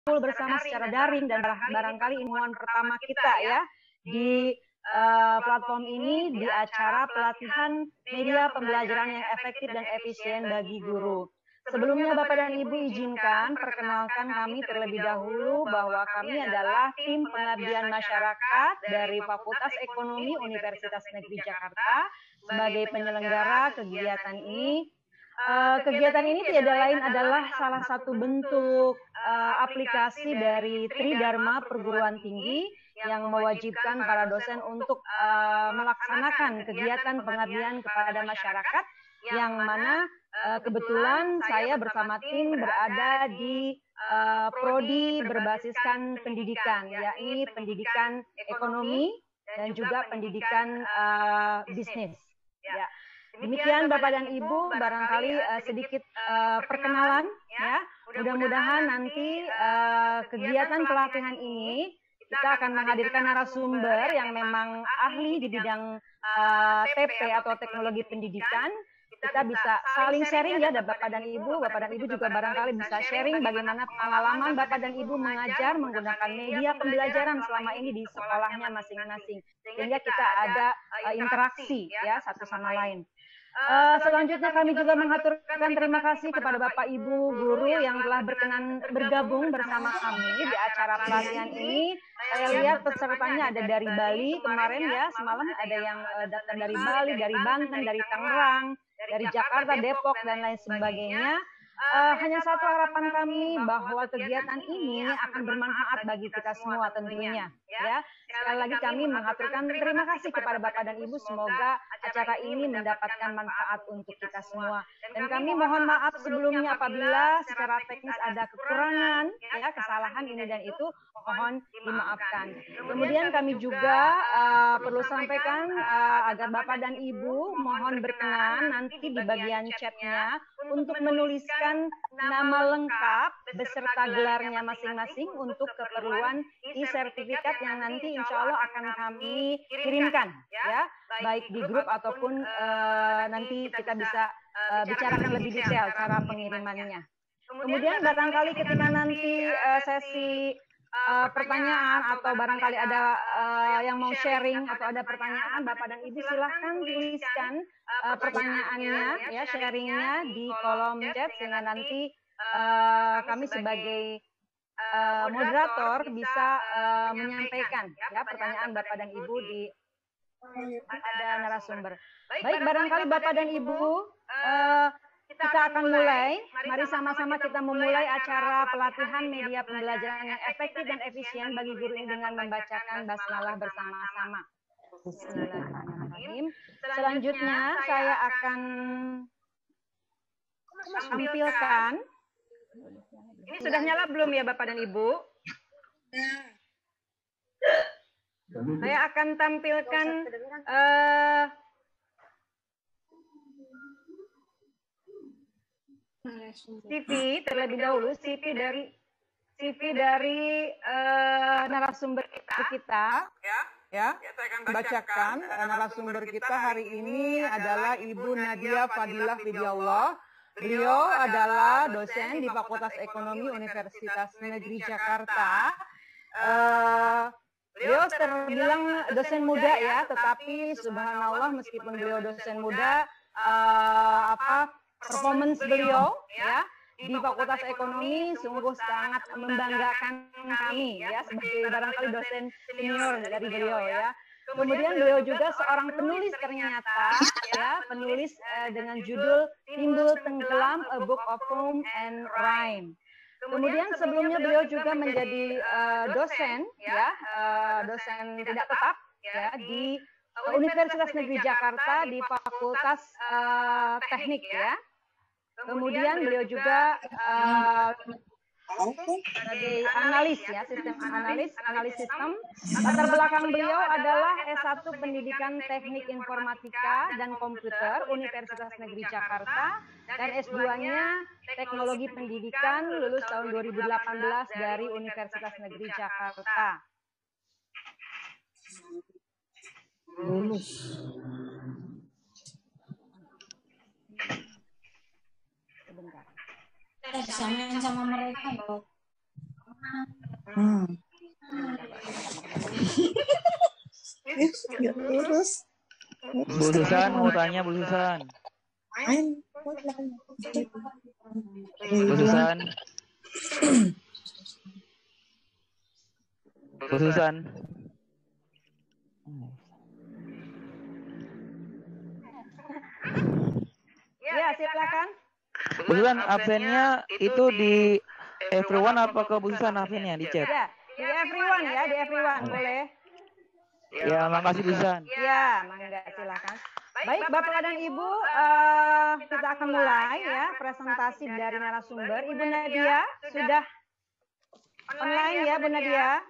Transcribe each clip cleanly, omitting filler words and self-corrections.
bersama secara daring, dan barangkali ilmuwan pertama kita ya di platform ini di acara pelatihan media pembelajaran yang efektif dan efisien bagi guru. Sebelumnya Bapak dan Ibu izinkan perkenalkan kami terlebih dahulu bahwa kami adalah tim pengabdian masyarakat dari Fakultas Ekonomi Universitas Negeri Jakarta sebagai penyelenggara kegiatan ini. Kegiatan ini tiada lain adalah salah satu bentuk aplikasi dari Tridharma Perguruan Tinggi yang mewajibkan para dosen untuk melaksanakan kegiatan pengabdian kepada masyarakat, yang mana kebetulan saya bersama tim berada di prodi berbasiskan pendidikan, yakni pendidikan ekonomi dan juga pendidikan bisnis. Ya. Demikian Bapak dan Ibu, barangkali sedikit perkenalan ya. Mudah-mudahan nanti kegiatan pelatihan ini kita akan menghadirkan narasumber yang memang ahli di bidang TP atau teknologi pendidikan. Kita bisa saling sharing ya Bapak dan Ibu. Bapak dan Ibu juga barangkali bisa sharing bagaimana pengalaman Bapak dan Ibu mengajar menggunakan media pembelajaran selama ini di sekolahnya masing-masing. Sehingga kita ada interaksi ya satu sama lain. Selanjutnya kami juga mengaturkan terima kasih kepada Bapak Ibu guru yang telah berkenan bergabung bersama kami di acara pelatihan ini. Saya lihat pesertanya ada dari Bali kemarin ya, semalam ada yang datang dari Bali, dari Banten, dari Tangerang, dari Jakarta, Depok, dan lain sebagainya. Hanya satu harapan kami bahwa kegiatan ini akan bermanfaat bagi kita semua tentunya. Ya, sekali lagi kami mengaturkan terima kasih kepada Bapak dan Ibu. Semoga acara ini mendapatkan manfaat untuk kita semua. Dan kami mohon maaf sebelumnya apabila secara teknis ada kekurangan, ya kesalahan ini dan itu, mohon dimaafkan. Kemudian kami juga perlu sampaikan agar Bapak dan Ibu mohon berkenan nanti di bagian chatnya untuk menuliskan nama lengkap beserta gelarnya masing-masing untuk keperluan e-sertifikat yang nanti insya Allah akan kami kirimkan ya, baik di grup ataupun nanti kita bisa bicarakan lebih detail cara pengirimannya. Kemudian barangkali ketika nanti sesi pertanyaan atau barangkali ada yang mau sharing atau ada pertanyaan, Bapak dan Ibu silahkan tuliskan pertanyaannya ya, sharingnya di kolom chat sehingga nanti kami sebagai moderator bisa menyampaikan ya pertanyaan Bapak dan Ibu di ada narasumber. Baik, barangkali Bapak dan Ibu kita akan mulai. Mari sama-sama kita memulai acara pelatihan media pembelajaran yang efektif dan efisien bagi guru ini dengan membacakan basmalah bersama-sama. Bismillahirrahmanirrahim. Selanjutnya saya akan tampilkan. Ini sudah nyala belum ya Bapak dan Ibu? Saya akan tampilkan CV terlebih dahulu, CV dari narasumber kita ya. Saya akan bacakan narasumber kita hari ini adalah Ibu Nadia Fadilah Widiallah. Beliau adalah dosen di Fakultas Ekonomi Universitas Negeri Jakarta. Beliau terbilang dosen muda ya, tetapi subhanallah meskipun beliau dosen muda, performance beliau ya di Fakultas Ekonomi sungguh sangat membanggakan kami ya sebagai barangkali dosen senior dari beliau ya. Kemudian beliau juga seorang penulis ternyata ya, penulis dengan judul Timbul Tenggelam A Book of Poem and Rhyme. Kemudian sebelumnya beliau juga menjadi dosen ya, dosen tidak tetap ya di Universitas Negeri Jakarta di Fakultas Teknik ya. Kemudian beliau juga sebagai analis ya, analis sistem. Latar belakang beliau adalah S1 Pendidikan Teknik Informatika dan Komputer Universitas Negeri Jakarta dan S2-nya Teknologi Pendidikan lulus tahun 2018 dari Universitas Negeri Jakarta. Lulus. Saya disamain sama mereka loh. Nggak lurus. Bu Susan mau tanya, Bu Susan. Bu Susan. Bu Susan. Ya, silakan. Bu Susan, absennya itu di everyone apa ke Bu Susan absennya di chat? Ya, di everyone ya, di everyone boleh. Ya, makasih Bu Susan. Ya, mangga silakan. Baik, Bapak dan Ibu, kita akan mulai ya presentasi dari narasumber. Ibu Nadia sudah online ya, Bu Nadia?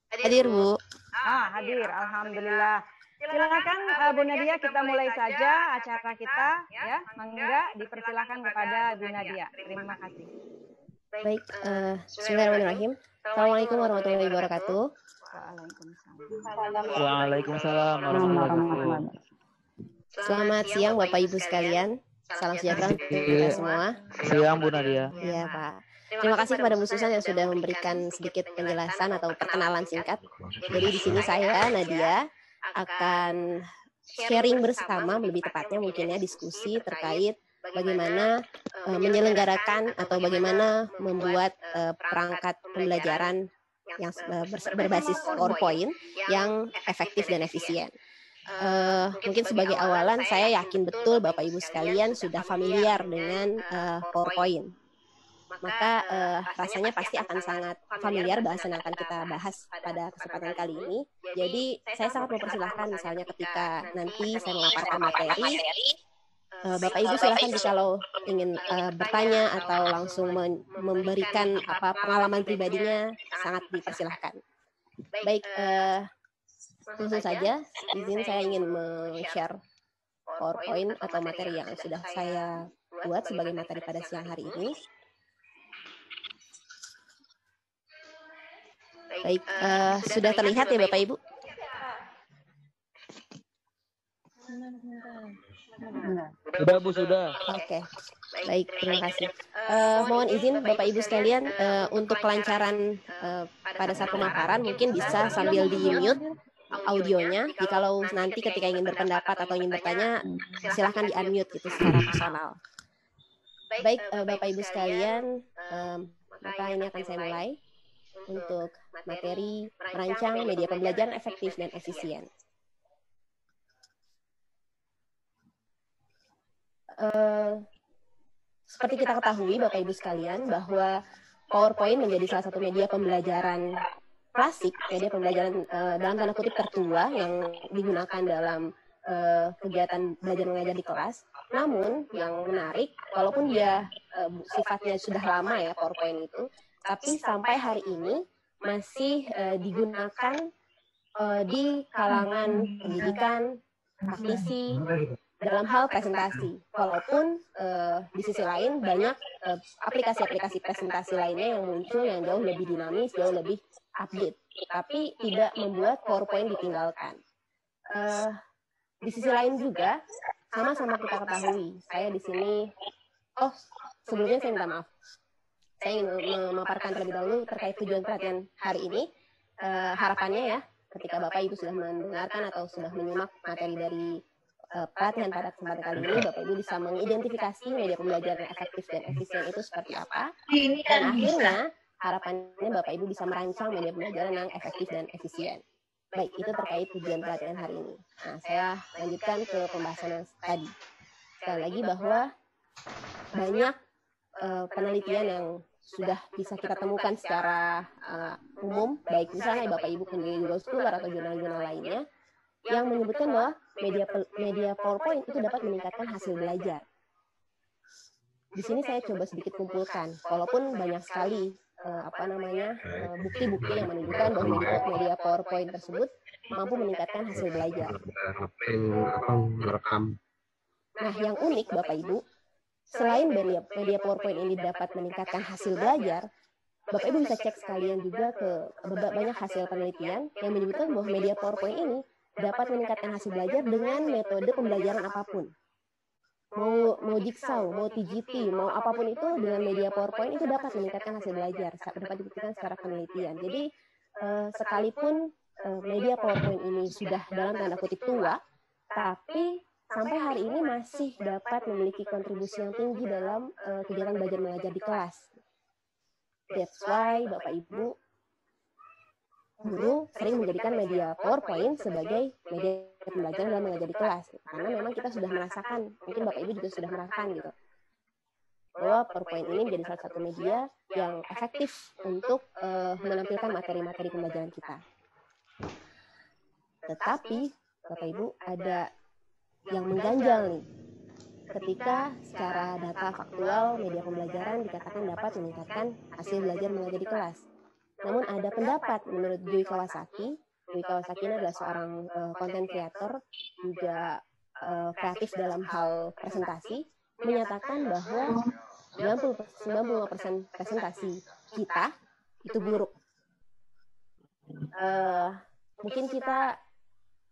Hadir, Bu. Hadir, alhamdulillah. Silakan Bu Nadia, kita mulai saja acara kita ya. Mangga dipersilakan kepada Bu Nadia. Terima kasih. Baik, bismillahirrahmanirrahim. Assalamualaikum warahmatullahi wabarakatuh. Waalaikumsalam warahmatullahi wabarakatuh. Selamat siang Bapak Ibu sekalian. Salam sejahtera untuk kita semua. Siang Bu Nadia. Iya, Pak. Terima kasih kepada Bu Susan yang sudah memberikan sedikit penjelasan atau perkenalan singkat. Jadi di sini saya Nadia akan sharing bersama, lebih tepatnya mungkin ya, diskusi terkait bagaimana menyelenggarakan atau bagaimana membuat perangkat pembelajaran yang berbasis PowerPoint yang efektif dan efisien. Mungkin sebagai awalan, saya yakin betul Bapak Ibu sekalian sudah familiar dengan PowerPoint. Maka rasanya pasti akan sangat familiar bahasan yang akan kita bahas pada kesempatan kali ini. Jadi saya sangat mempersilahkan misalnya ketika nanti saya memaparkan materi, Bapak Ibu silakan kalau ingin bertanya atau langsung memberikan pengalaman pribadinya, sangat dipersilahkan. Baik, langsung saja, izin saya ingin men-share PowerPoint atau materi yang sudah saya buat sebagai materi pada siang hari ini. Baik, sudah terlihat ya Bapak Ibu? Sudah Bu, sudah. Oke, baik, terima kasih. Mohon izin Bapak Ibu sekalian, untuk kelancaran pada saat pemaparan mungkin bisa sambil di-mute audionya. Jikalau nanti ketika ingin berpendapat atau ingin bertanya, silahkan di-unmute gitu secara personal. Baik, Bapak Ibu sekalian, maka ini akan saya mulai untuk materi merancang media pembelajaran efektif dan efisien. Seperti kita ketahui Bapak Ibu sekalian bahwa PowerPoint menjadi salah satu media pembelajaran klasik, media pembelajaran dalam tanda kutip tertua yang digunakan dalam kegiatan belajar mengajar di kelas. Namun yang menarik, walaupun dia sifatnya sudah lama ya PowerPoint itu, tapi sampai hari ini masih digunakan di kalangan pendidikan, praktisi, dalam hal presentasi. Walaupun di sisi lain banyak aplikasi-aplikasi presentasi lainnya yang muncul yang jauh lebih dinamis, jauh lebih update, tapi tidak membuat PowerPoint ditinggalkan. Di sisi lain juga, sama-sama kita ketahui, saya di sini, sebelumnya saya minta maaf. Saya ingin memaparkan terlebih dahulu terkait tujuan pelatihan hari ini. Harapannya ya, ketika Bapak Ibu sudah mendengarkan atau sudah menyimak materi dari pelatihan pada kesempatan kali ini, Bapak Ibu bisa mengidentifikasi media pembelajaran yang efektif dan efisien itu seperti apa. Dan akhirnya, harapannya Bapak Ibu bisa merancang media pembelajaran yang efektif dan efisien. Baik, itu terkait tujuan pelatihan hari ini. Nah, saya lanjutkan ke pembahasan yang tadi. Sekali lagi bahwa banyak penelitian yang sudah bisa kita temukan secara umum, baik misalnya Bapak Ibu menjadi Google Scholar atau jurnal-jurnal lainnya, yang menyebutkan bahwa media PowerPoint itu dapat meningkatkan hasil belajar. Di sini saya coba sedikit kumpulkan, walaupun banyak sekali bukti-bukti yang menunjukkan bahwa media PowerPoint tersebut mampu meningkatkan hasil belajar. Nah, yang unik Bapak Ibu, selain media PowerPoint ini dapat meningkatkan hasil belajar, Bapak Ibu bisa cek sekalian juga ke banyak hasil penelitian yang menyebutkan bahwa media PowerPoint ini dapat meningkatkan hasil belajar dengan metode pembelajaran apapun. mau jigsaw, mau TGT, mau apapun itu dengan media PowerPoint itu dapat meningkatkan hasil belajar, dapat dibuktikan secara penelitian. Jadi sekalipun media PowerPoint ini sudah dalam tanda kutip tua, tapi sampai hari ini masih dapat memiliki kontribusi yang tinggi dalam kegiatan belajar mengajar di kelas. That's why Bapak Ibu guru sering menjadikan media PowerPoint sebagai media pembelajaran dalam mengajar di kelas. Karena memang kita sudah merasakan, mungkin Bapak Ibu juga sudah merasakan gitu, bahwa PowerPoint ini menjadi salah satu media yang efektif untuk menampilkan materi-materi pembelajaran kita. Tetapi Bapak Ibu ada yang mengganjal nih. Ketika secara data faktual media pembelajaran dikatakan dapat meningkatkan hasil belajar mengajar di kelas. Namun ada pendapat menurut Joy Kawasaki. Joy Kawasaki ini adalah seorang content creator, juga kreatif dalam hal presentasi, menyatakan bahwa 95% presentasi kita itu buruk. Mungkin kita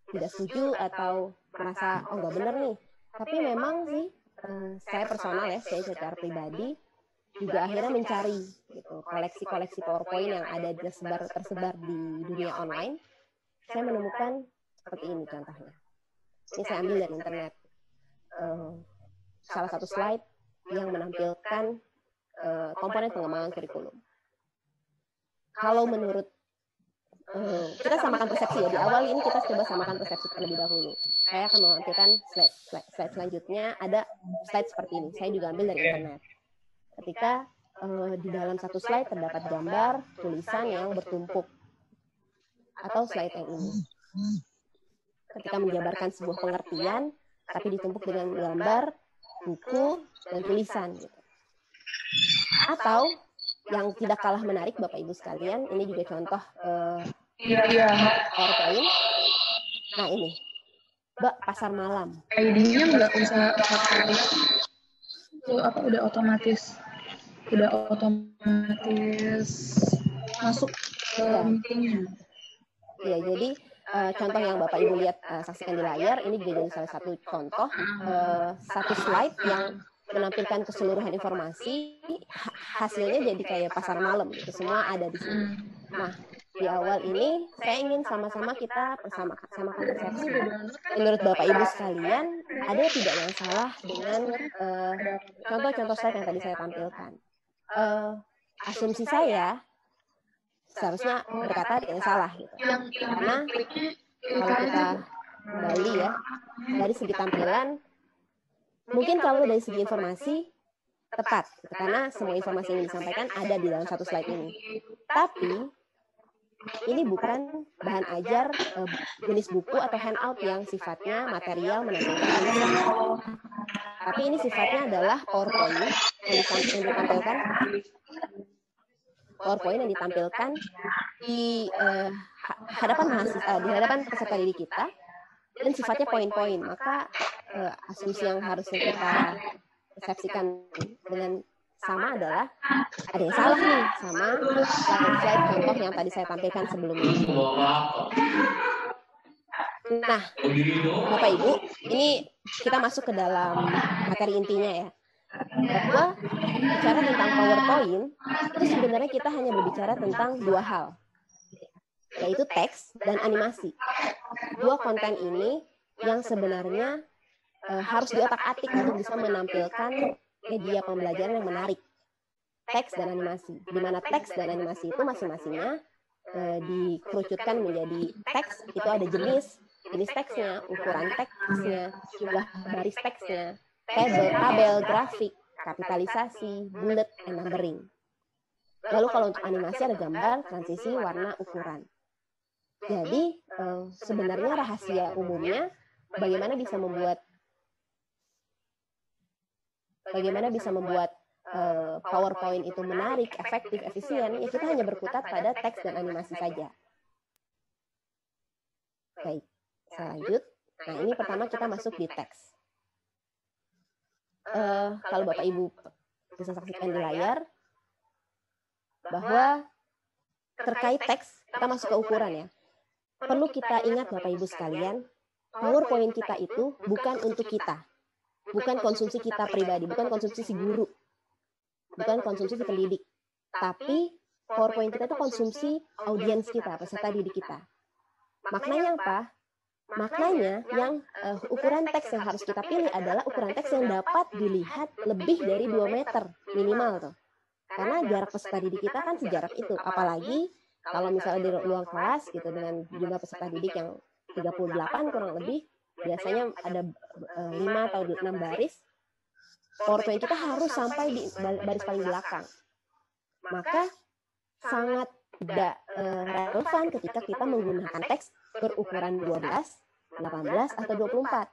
tidak setuju atau merasa nggak benar nih. Tapi memang sih saya personal ya, saya secara pribadi juga akhirnya mencari gitu, koleksi-koleksi PowerPoint yang ada tersebar di dunia online. Saya menemukan seperti ini contohnya. Ini saya ambil dari internet. Salah satu slide yang menampilkan komponen pengembangan kurikulum. Kalau menurut kita samakan persepsi ya, di awal ini kita coba samakan persepsi terlebih dahulu. Saya akan menampilkan slide selanjutnya, ada slide seperti ini. Saya juga ambil dari internet. Ketika di dalam satu slide terdapat gambar, tulisan yang bertumpuk, atau slide yang ini. Ketika menjabarkan sebuah pengertian, tapi ditumpuk dengan gambar, buku, dan tulisan. Gitu. Atau yang tidak kalah menarik, Bapak Ibu sekalian, ini juga contoh PowerPoint. Nah ini, pasar malam. ID-nya nggak usah pakai itu udah otomatis masuk ke meetingnya. Ya, jadi contoh yang Bapak Ibu lihat saksikan di layar ini juga jadi salah satu contoh satu slide yang menampilkan keseluruhan informasi, hasilnya jadi kayak pasar malam gitu, semua ada di sini. Nah, di awal ini saya ingin sama-sama kita samakan persepsi. Menurut Bapak Ibu sekalian, ada tidak yang salah dengan contoh-contoh slide yang tadi saya tampilkan? Asumsi saya seharusnya berkata ada yang salah gitu. Karena kalau kita kembali ya, dari segi tampilan, mungkin kalau dari segi informasi tepat, gitu, karena semua informasi yang disampaikan ada di dalam satu slide ini. Tapi ini bukan bahan ajar jenis buku atau handout yang sifatnya material menampilkan tulisan. Tapi ini sifatnya adalah PowerPoint yang ditampilkan di hadapan mahasiswa, di hadapan peserta didik kita, dan sifatnya poin-poin. Maka asumsi yang harusnya kita persepsikan dengan sama adalah ada yang salah nih sama slide contoh yang tadi saya tampilkan sebelumnya. Nah, Bapak Ibu, ini kita masuk ke dalam materi intinya ya. Bahwa bicara tentang PowerPoint, itu sebenarnya kita hanya berbicara tentang dua hal, yaitu teks dan animasi. Dua konten ini yang sebenarnya harus diotak-atik untuk bisa menampilkan media pembelajaran yang menarik. Teks dan animasi. Di mana teks dan animasi itu masing-masingnya dikerucutkan menjadi teks, itu ada jenis teksnya, ukuran teksnya, jumlah baris teksnya, tabel, grafik, kapitalisasi, bullet, and numbering. Lalu kalau untuk animasi ada gambar, transisi, warna, ukuran. Jadi sebenarnya rahasia umumnya bagaimana bisa membuat PowerPoint itu menarik, efektif, efisien, ya kita hanya berkutat pada teks dan animasi saja. Baik, saya lanjut. Nah, ini pertama kita masuk di teks. Kalau Bapak Ibu bisa saksikan di layar, bahwa terkait teks, kita masuk ke ukuran ya. Perlu kita ingat Bapak Ibu sekalian, PowerPoint kita itu bukan untuk kita. bukan konsumsi kita pribadi, bukan konsumsi si guru, bukan konsumsi si pendidik, tapi PowerPoint kita itu konsumsi audiens kita, peserta didik kita. Maknanya apa? Maknanya yang ukuran teks yang harus kita pilih adalah ukuran teks yang dapat dilihat lebih dari 2 meter minimal tuh. Karena jarak peserta didik kita kan sejarak itu. Apalagi kalau misalnya di ruang kelas gitu dengan jumlah peserta didik yang 38 kurang lebih, biasanya ada 5 atau 6 baris, PowerPoint kita harus sampai di baris paling belakang. Maka sangat tidak relevan ketika kita menggunakan teks berukuran 12, 18, atau 24.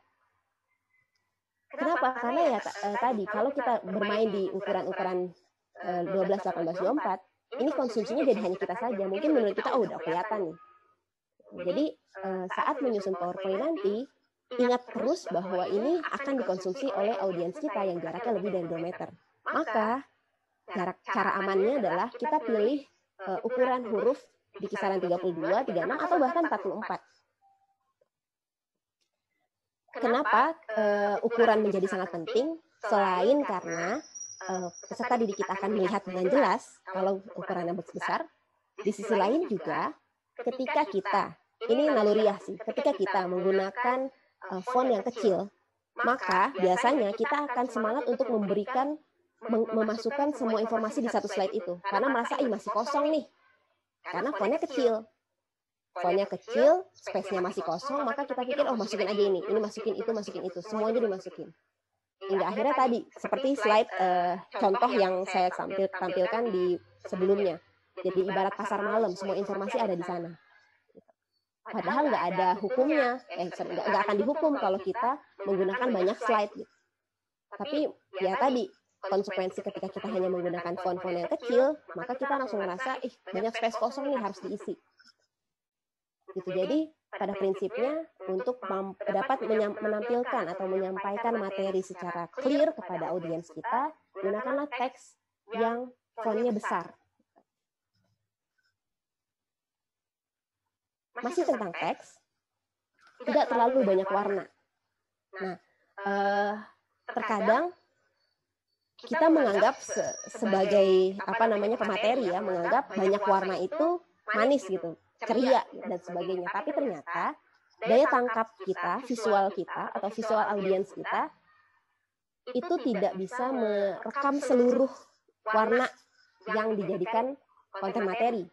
Kenapa? Karena ya tadi, kalau kita bermain di ukuran-ukuran 12, 18, 24, ini konsumsinya jadi hanya kita saja. Mungkin menurut kita, udah kelihatan nih. Jadi saat menyusun PowerPoint nanti, ingat terus bahwa ini akan dikonsumsi oleh audiens kita yang jaraknya lebih dari 2 meter. Maka cara amannya adalah kita pilih ukuran huruf di kisaran 32, 36, atau bahkan 44. Kenapa ukuran menjadi sangat penting? Selain karena peserta didik kita akan melihat dengan jelas kalau ukurannya besar, di sisi lain juga ketika kita, ini naluriah sih, ketika kita menggunakan font yang kecil, maka biasanya kita akan semangat untuk memasukkan semua informasi di satu slide itu. Karena merasa, masih kosong nih. Karena fontnya kecil. Fontnya kecil, space-nya masih kosong, maka kita pikir, masukin aja ini masukin itu. Semuanya dimasukin. Hingga akhirnya tadi, seperti slide contoh yang saya tampilkan di sebelumnya. Jadi ibarat pasar malam, semua informasi ada di sana. Padahal nggak ada hukumnya, nggak akan dihukum kalau kita menggunakan banyak slide. Gitu. Tapi ya tadi, konsekuensi ketika kita hanya menggunakan font-font yang kecil, maka kita langsung merasa, banyak space kosong nih, harus diisi. Gitu. Jadi pada prinsipnya untuk dapat menampilkan atau menyampaikan materi secara clear kepada audiens kita, gunakanlah teks yang fontnya besar. Masih tentang teks, tidak terlalu banyak warna. Nah, terkadang kita menganggap sebagai pemateri ya, menganggap banyak warna itu manis gitu, ceria dan sebagainya. Tapi ternyata daya tangkap kita, visual kita atau visual audiens kita itu tidak bisa merekam seluruh warna yang dijadikan konten materi.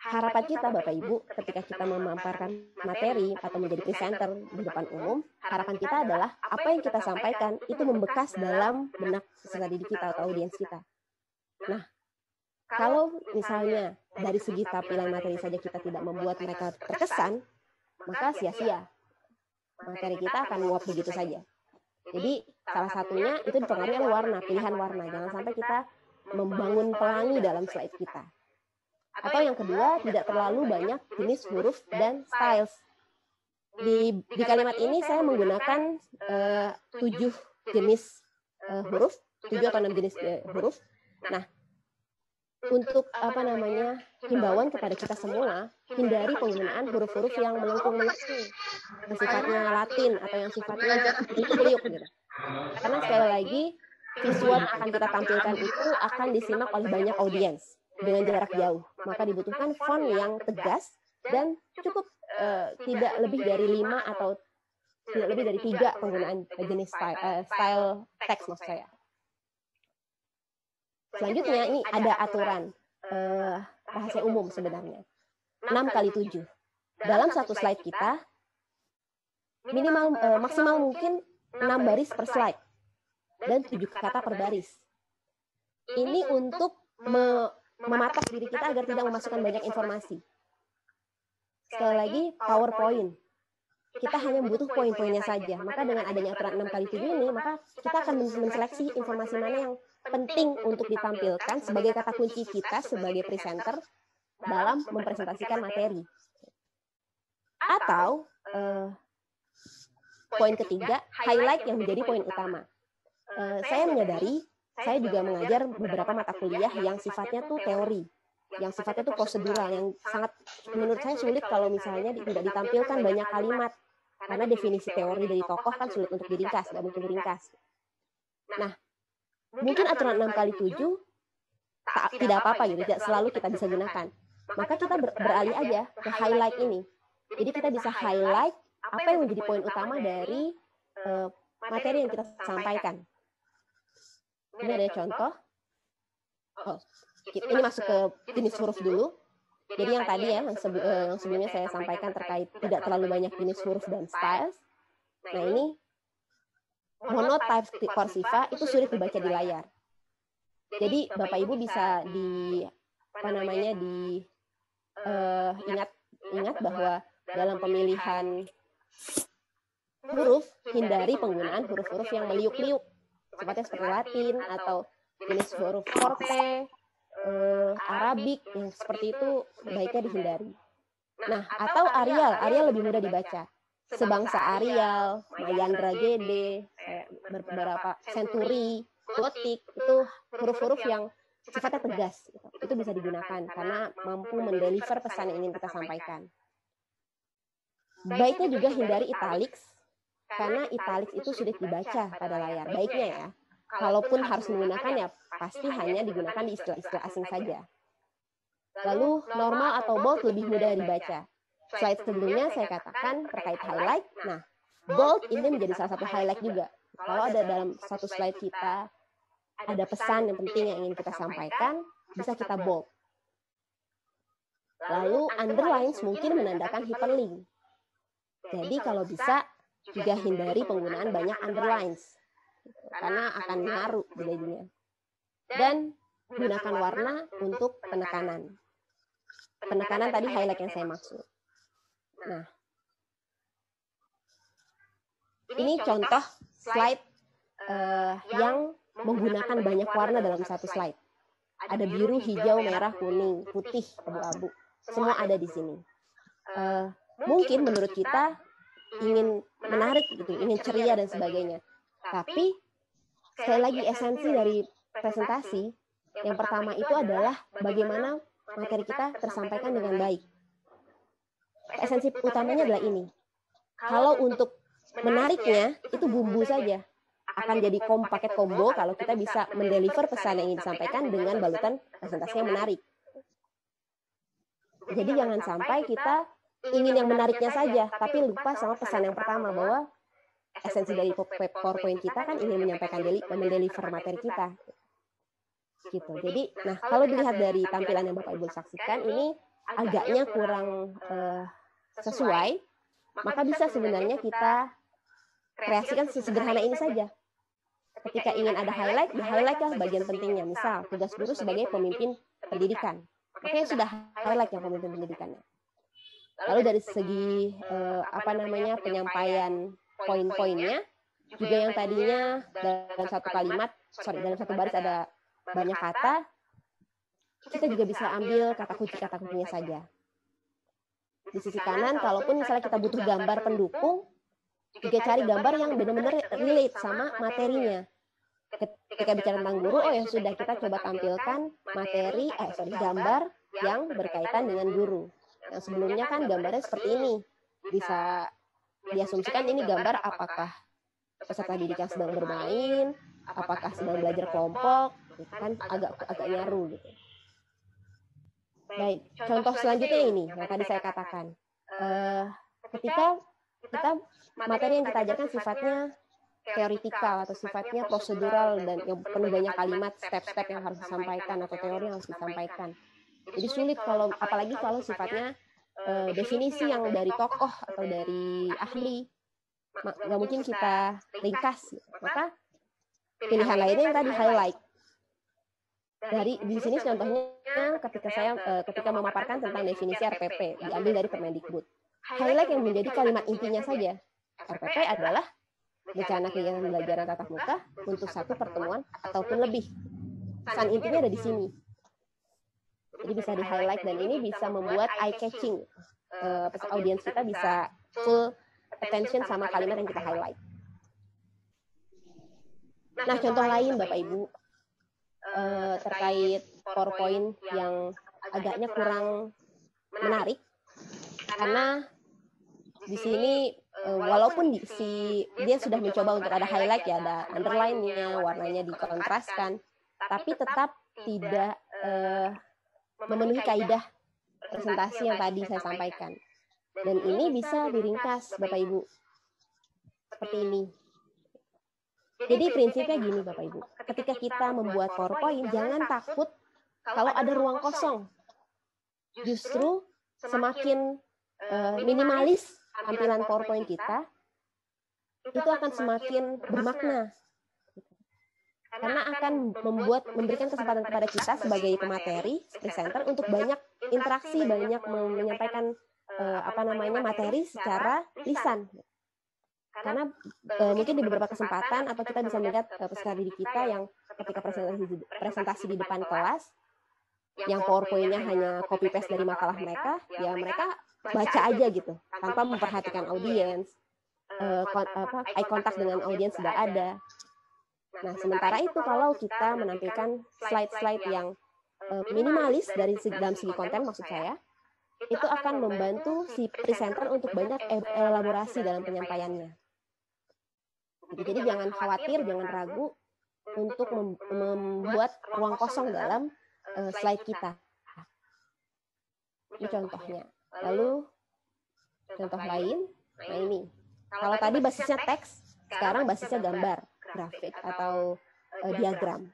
Harapan kita Bapak Ibu ketika kita memaparkan materi atau menjadi presenter di depan umum, harapan kita adalah apa yang kita sampaikan itu membekas dalam benak peserta didik kita atau audiens kita. Nah, kalau misalnya dari segi tampilan materi saja kita tidak membuat mereka terkesan, maka sia-sia. Materi kita akan nguap begitu saja. Jadi salah satunya itu dipengaruhi oleh warna, pilihan warna. Jangan sampai kita membangun pelangi dalam slide kita. Atau yang kedua, tidak terlalu banyak jenis huruf dan styles. Di kalimat ini saya menggunakan 7 jenis huruf, 7 atau 6 jenis huruf. Nah, untuk himbauan kepada kita semua, hindari penggunaan huruf-huruf yang melengkung-melengkung, yang sifatnya Latin atau yang sifatnya liuk gitu. Karena sekali lagi, visual yang akan kita tampilkan itu akan disimak oleh banyak audiens dengan jarak jauh, maka dibutuhkan font yang tegas dan cukup tidak lebih dari 5 atau tidak lebih dari 3 penggunaan jenis style teks maksud saya. Selanjutnya ini ada aturan rahasia umum sebenarnya. 6x7. Dalam satu slide kita maksimal mungkin 6 baris per slide dan 7 kata per baris. Ini untuk mematok diri kita agar tidak memasukkan banyak informasi. Sekali lagi, PowerPoint. Kita hanya butuh poin-poinnya saja. Maka dengan adanya aturan 6x7 ini, maka kita akan menseleksi informasi mana yang penting untuk ditampilkan sebagai kata kunci kita sebagai presenter dalam mempresentasikan materi. Atau, poin ketiga, highlight yang menjadi poin utama. Saya menyadari, saya juga mengajar beberapa mata kuliah yang sifatnya tuh teori, yang sifatnya tuh prosedural, yang sangat menurut saya sulit kalau misalnya tidak ditampilkan banyak kalimat karena definisi teori dari tokoh kan sulit untuk diringkas, nggak mungkin diringkas. Nah, mungkin aturan 6x7 tidak apa-apa gitu, tidak selalu kita bisa gunakan. Maka kita beralih aja ke highlight ini. Jadi kita bisa highlight apa yang menjadi poin utama dari materi yang kita sampaikan. Ini ada contoh. Oh, ini masuk ke jenis huruf dulu. Jadi yang tadi ya, yang sebelumnya saya sampaikan terkait tidak terlalu banyak jenis huruf dan styles. Nah ini monotype cursiva itu sulit dibaca di layar. Jadi Bapak Ibu bisa ingat bahwa dalam pemilihan huruf, hindari penggunaan huruf-huruf yang meliuk-liuk, seperti Latin atau jenis huruf Forte, Arabik, yang seperti itu baiknya dihindari. Nah, atau Arial lebih mudah dibaca. Sebangsa Arial, Mayandra Gede, beberapa Century, Gotik, itu huruf-huruf yang sifatnya tegas. Itu bisa digunakan karena mampu mendeliver pesan yang ingin kita sampaikan. Baiknya juga hindari italics, karena italics itu sulit dibaca pada layar. Baiknya ya, kalaupun harus menggunakan ya pasti hanya digunakan di istilah-istilah asing saja. Lalu normal atau bold lebih mudah dibaca. Slide sebelumnya saya katakan terkait highlight. Nah, bold ini menjadi salah satu highlight juga. Kalau ada dalam satu slide kita ada pesan yang penting yang ingin kita sampaikan, bisa kita bold. Lalu underlines mungkin menandakan hyperlink. Jadi kalau bisa juga hindari penggunaan banyak underlines, karena akan ngaruh jadinya. Dan gunakan warna untuk penekanan. Penekanan tadi highlight yang saya maksud. Nah, ini contoh slide yang menggunakan banyak warna dalam satu slide. Ada biru, hijau, merah, kuning, putih, abu-abu. Semua ada di sini. Mungkin menurut kita ingin menarik gitu, ingin ceria dan sebagainya. Tapi sekali lagi esensi dari presentasi yang pertama itu adalah bagaimana materi kita tersampaikan dengan baik. Esensi utamanya adalah ini. Kalau untuk menariknya itu bumbu saja. Akan jadi paket combo kalau kita bisa mendeliver pesan yang ingin disampaikan dengan balutan presentasi yang menarik. Jadi jangan sampai kita ingin yang menariknya saja, tapi lupa sama pesan yang pertama bahwa esensi dari PowerPoint kita kan ingin menyampaikan mendeliver materi kita. Gitu. Jadi, nah kalau dilihat dari tampilan yang Bapak Ibu saksikan ini agaknya kurang sesuai, maka bisa sebenarnya kita kreasikan sesederhana ini saja. Ketika ingin ada highlight, di-highlightlah bagian pentingnya. Misal, tugas guru sebagai pemimpin pendidikan. Oke, sudah highlight yang pemimpin pendidikannya. Lalu dari segi penyampaian poin-poinnya, juga yang tadinya dalam satu dalam satu baris ada banyak kata, kita juga bisa ambil kata kuncinya saja. Di sisi kanan, kalaupun misalnya kita butuh gambar pendukung, juga cari gambar yang benar-benar relate sama materinya. Ketika bicara tentang guru, ya sudah kita coba tampilkan gambar yang berkaitan dengan guru. Yang sebelumnya kan gambarnya seperti ini. Bisa diasumsikan ini gambar apakah peserta didik yang sedang bermain, apakah sedang belajar kelompok, gitu kan agak nyaru gitu. Baik, contoh selanjutnya ini yang tadi saya katakan. Ketika kita materi yang kita ajarkan sifatnya teoritikal atau sifatnya prosedural dan yang penuh banyak kalimat, step-step yang harus disampaikan atau teori yang harus disampaikan. Jadi sulit apalagi kalau sifatnya definisi yang dari tokoh atau dari ahli, nggak mungkin kita ringkas. Maka pilihan lainnya yang tadi highlight. Di sini contohnya ketika memaparkan tentang definisi RPP diambil dari Permendikbud. Highlight yang menjadi kalimat intinya saja. RPP adalah rencana kegiatan pembelajaran tatap muka untuk satu pertemuan ataupun lebih. Pesan intinya ada di sini. Jadi bisa di highlight dan ini bisa membuat eye catching. Audiens kita bisa full attention sama kalimat yang kita highlight. Nah, contoh lain Bapak Ibu terkait PowerPoint yang agaknya kurang menarik karena di sini walaupun dia sudah mencoba untuk ada highlight ya, ada underline-nya, warnanya dikontraskan, tapi tetap tidak memenuhi kaidah presentasi yang tadi saya sampaikan. Dan ini bisa diringkas, Bapak Ibu, seperti ini. Jadi prinsipnya gini, Bapak Ibu, ketika kita membuat PowerPoint, jangan takut kalau ada ruang kosong. Justru semakin minimalis tampilan PowerPoint kita, itu akan semakin bermakna. Karena akan memberikan kesempatan kepada kita sebagai pemateri, presenter, untuk banyak interaksi, banyak menyampaikan materi secara lisan. Karena mungkin di beberapa kesempatan atau kita bisa melihat peserta didik kita yang ketika presentasi di depan kelas, yang PowerPoint-nya hanya copy paste dari makalah mereka, ya mereka baca aja gitu, tanpa memperhatikan audiens, eye contact dengan audiens sudah ada. Nah, sementara itu kalau kita menampilkan slide-slide yang minimalis dalam segi konten, maksud saya, itu akan membantu si presenter untuk banyak elaborasi dalam penyampaiannya. Jadi jangan khawatir, jangan ragu untuk membuat ruang kosong dalam slide kita. Ini contohnya. Lalu contoh lain, nah ini. Kalau tadi basisnya teks, sekarang basisnya gambar, grafik atau diagram.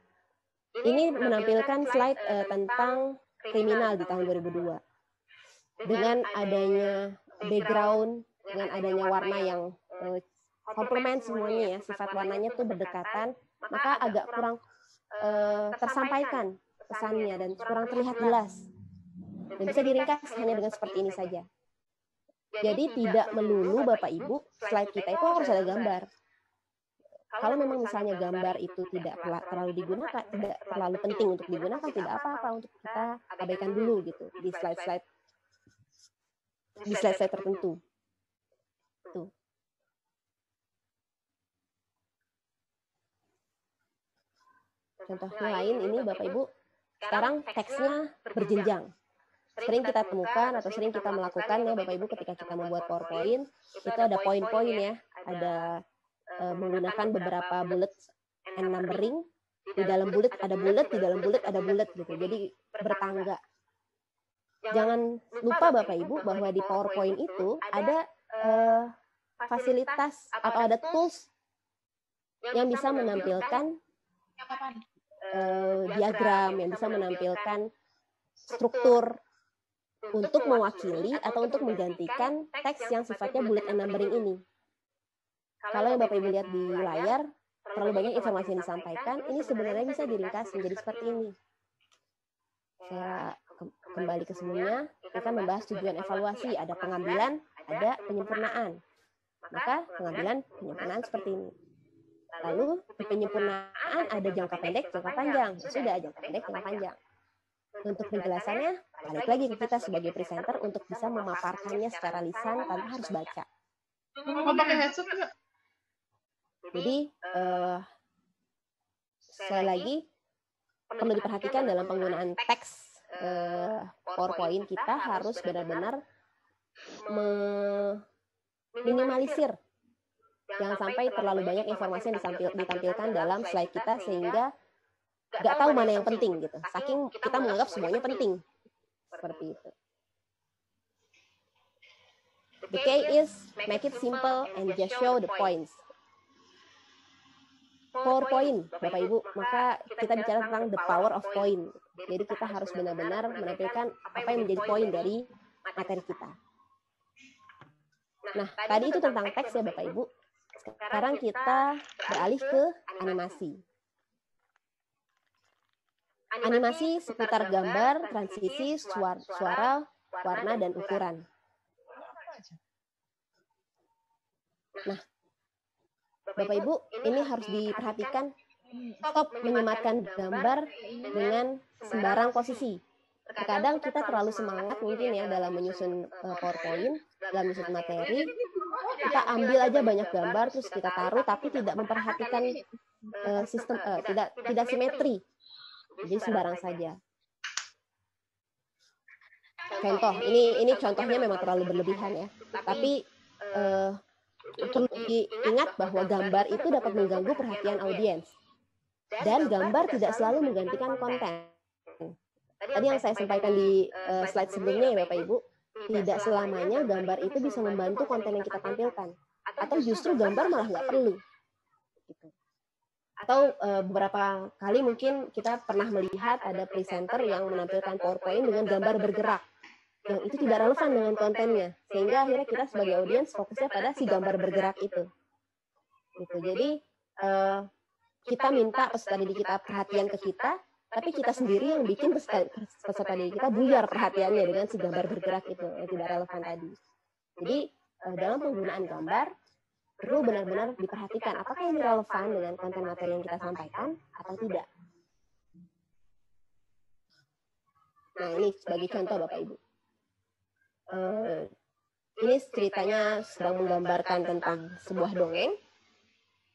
Ini menampilkan slide tentang kriminal di tahun 2002. Dengan adanya background, dengan adanya warna yang komplement semuanya ya, sifat warnanya tuh berdekatan, maka agak kurang tersampaikan pesannya dan kurang terlihat jelas. Dan bisa diringkas hanya dengan seperti ini saja. Jadi tidak melulu Bapak Ibu, slide kita itu harus ada gambar. Kalau memang misalnya gambar itu tidak terlalu digunakan, tidak terlalu penting untuk digunakan, tidak apa-apa untuk kita abaikan dulu gitu di slide-slide tertentu. Tuh. Contohnya lain ini Bapak Ibu, sekarang teksnya berjenjang. Sering kita temukan atau sering kita melakukan ya Bapak Ibu ketika kita membuat PowerPoint, itu ada poin-poin ya, ada menggunakan beberapa bullet and numbering, di dalam bullet ada bullet, di dalam bullet ada bullet gitu. Jadi bertangga. Jangan lupa Bapak Ibu bahwa di PowerPoint itu ada fasilitas atau ada tools yang bisa menampilkan diagram, yang bisa menampilkan struktur untuk mewakili atau untuk menggantikan teks yang sifatnya bullet and numbering ini. Kalau yang Bapak Ibu lihat di layar, terlalu banyak informasi yang disampaikan, ini sebenarnya bisa diringkas menjadi seperti ini. Saya kembali ke sebelumnya, kita membahas tujuan evaluasi, ada pengambilan, ada penyempurnaan. Maka pengambilan, penyempurnaan seperti ini. Lalu di penyempurnaan ada jangka pendek, jangka panjang. Sudah jangka pendek, jangka panjang. Untuk penjelasannya, balik lagi ke kita sebagai presenter untuk bisa memaparkannya secara lisan tanpa harus baca. Mau pakai headset nggak? Jadi, sekali lagi, perlu diperhatikan dalam penggunaan teks PowerPoint kita harus benar-benar meminimalisir. Jangan sampai terlalu banyak informasi yang ditampilkan dalam slide kita sehingga nggak tahu mana yang penting gitu. Saking kita menganggap semuanya penting. Seperti itu. The key is make it simple and just show the points. PowerPoint, Bapak Ibu, maka kita bicara tentang the power of point. Jadi kita harus benar-benar menampilkan apa yang menjadi poin dari materi kita. Nah, tadi itu tentang teks ya Bapak Ibu. Sekarang kita beralih ke animasi. Animasi seputar gambar, transisi, suara, warna, dan ukuran. Nah, Bapak Ibu, ini harus diperhatikan. Stop menyematkan gambar dengan sembarang posisi. Terkadang kita terlalu semangat mungkin ya dalam menyusun PowerPoint, dalam menyusun materi. Kita ambil aja banyak gambar terus kita taruh, tapi tidak memperhatikan sistem, tidak simetri. Jadi sembarang saja. Contoh, ini contohnya memang terlalu berlebihan ya. Tapi perlu diingat bahwa gambar itu dapat mengganggu perhatian audiens. Dan gambar tidak selalu menggantikan konten. Tadi yang saya sampaikan di slide sebelumnya ya Bapak Ibu, tidak selamanya gambar itu bisa membantu konten yang kita tampilkan. Atau justru gambar malah nggak perlu. Gitu. Atau beberapa kali mungkin kita pernah melihat ada presenter yang menampilkan PowerPoint dengan gambar bergerak. Yang itu tidak relevan dengan kontennya. Sehingga akhirnya kita sebagai audiens fokusnya pada si gambar bergerak itu. Gitu. Jadi kita minta peserta didik kita perhatian ke kita, tapi kita sendiri yang bikin peserta didik kita buyar perhatiannya dengan si gambar bergerak itu yang tidak relevan tadi. Jadi dalam penggunaan gambar perlu benar-benar diperhatikan apakah ini relevan dengan konten materi yang kita sampaikan atau tidak. Nah ini sebagai contoh Bapak Ibu. Ini ceritanya sedang menggambarkan tentang sebuah dongeng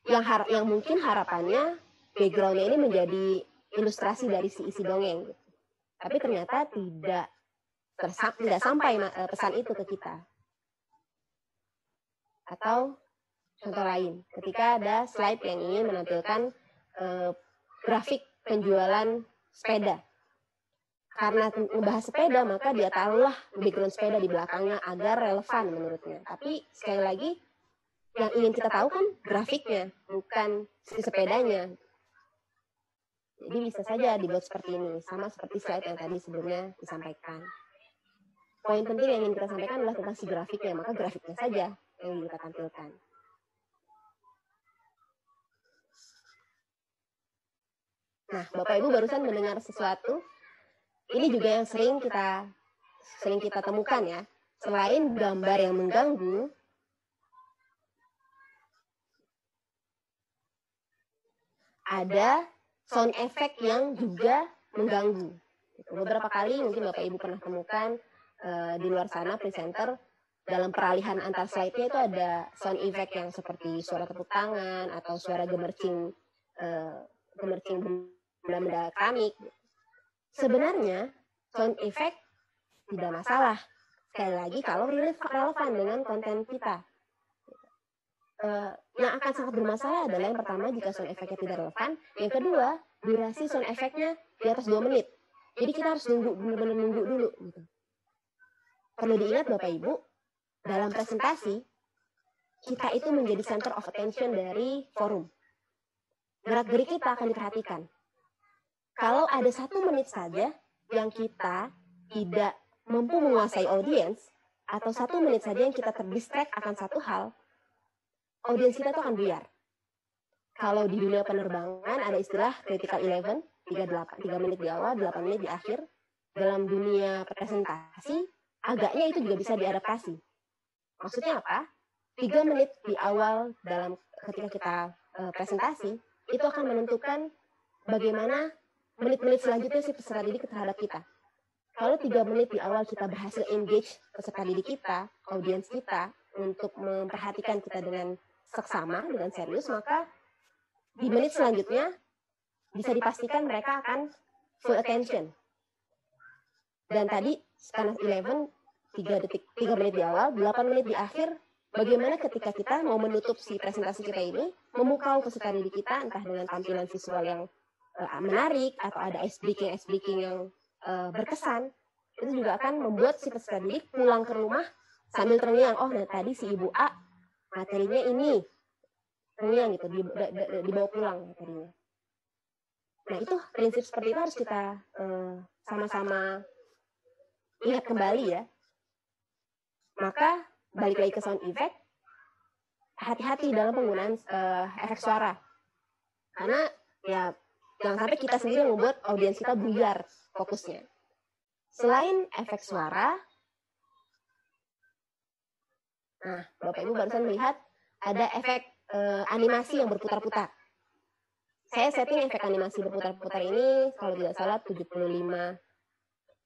yang mungkin harapannya background-nya ini menjadi ilustrasi dari si isi dongeng. Tapi ternyata tidak sampai pesan itu ke kita. Atau contoh lain, ketika ada slide yang ingin menampilkan grafik penjualan sepeda. Karena membahas sepeda, maka dia taruhlah background sepeda di belakangnya agar relevan menurutnya. Tapi sekali lagi, yang ingin kita tahu kan grafiknya, bukan si sepedanya. Jadi bisa saja dibuat seperti ini, sama seperti slide yang tadi sebelumnya disampaikan. Poin penting yang ingin kita sampaikan adalah tentang si grafiknya, maka grafiknya saja yang ingin kita tampilkan. Nah, Bapak Ibu barusan mendengar sesuatu. Ini juga yang sering kita temukan ya. Selain gambar yang mengganggu, ada sound effect yang juga mengganggu. Beberapa kali mungkin Bapak Ibu pernah temukan di luar sana presenter dalam peralihan antar slide-nya itu ada sound effect yang seperti suara tepuk tangan atau suara gemercing benda-benda keramik. Sebenarnya sound effect tidak masalah. Sekali lagi kalau relevan dengan konten kita. Yang akan sangat bermasalah adalah yang pertama jika sound effect-nya tidak relevan, yang kedua durasi sound effect-nya di atas 2 menit. Jadi kita harus benar-benar nunggu dulu. Gitu. Perlu diingat Bapak Ibu, dalam presentasi kita itu menjadi center of attention dari forum. Gerak-gerik kita akan diperhatikan. Kalau ada 1 menit saja yang kita tidak mampu menguasai audiens, atau 1 menit saja yang kita terdistract akan satu hal, audiens kita itu akan buyar. Kalau di dunia penerbangan ada istilah critical 11, 3 menit di awal, 8 menit di akhir. Dalam dunia presentasi, agaknya itu juga bisa diadaptasi. Maksudnya apa? 3 menit di awal ketika kita presentasi, itu akan menentukan bagaimana menit-menit selanjutnya si peserta didik terhadap kita. Kalau 3 menit di awal kita berhasil engage peserta didik kita, audiens kita, untuk memperhatikan kita dengan seksama, dengan serius, maka di menit selanjutnya bisa dipastikan mereka akan full attention. Dan tadi skala 11, 3 menit di awal, 8 menit di akhir, bagaimana ketika kita mau menutup si presentasi kita ini, memukau peserta didik kita, entah dengan tampilan visual yang menarik, atau ada ice breaking yang berkesan, itu juga akan membuat si peserta didik pulang ke rumah sambil terngiang, oh nah tadi si Ibu A materinya ini, terngiang gitu, dibawa pulang materinya. Nah itu prinsip seperti itu harus kita sama-sama lihat kembali ya. Maka balik lagi ke sound effect, hati-hati dalam penggunaan efek suara. Karena ya jangan sampai kita sendiri yang membuat audiens kita buyar fokusnya. Selain efek suara, nah Bapak Ibu barusan melihat ada efek animasi yang berputar-putar. Saya setting efek animasi berputar-putar ini kalau tidak salah 75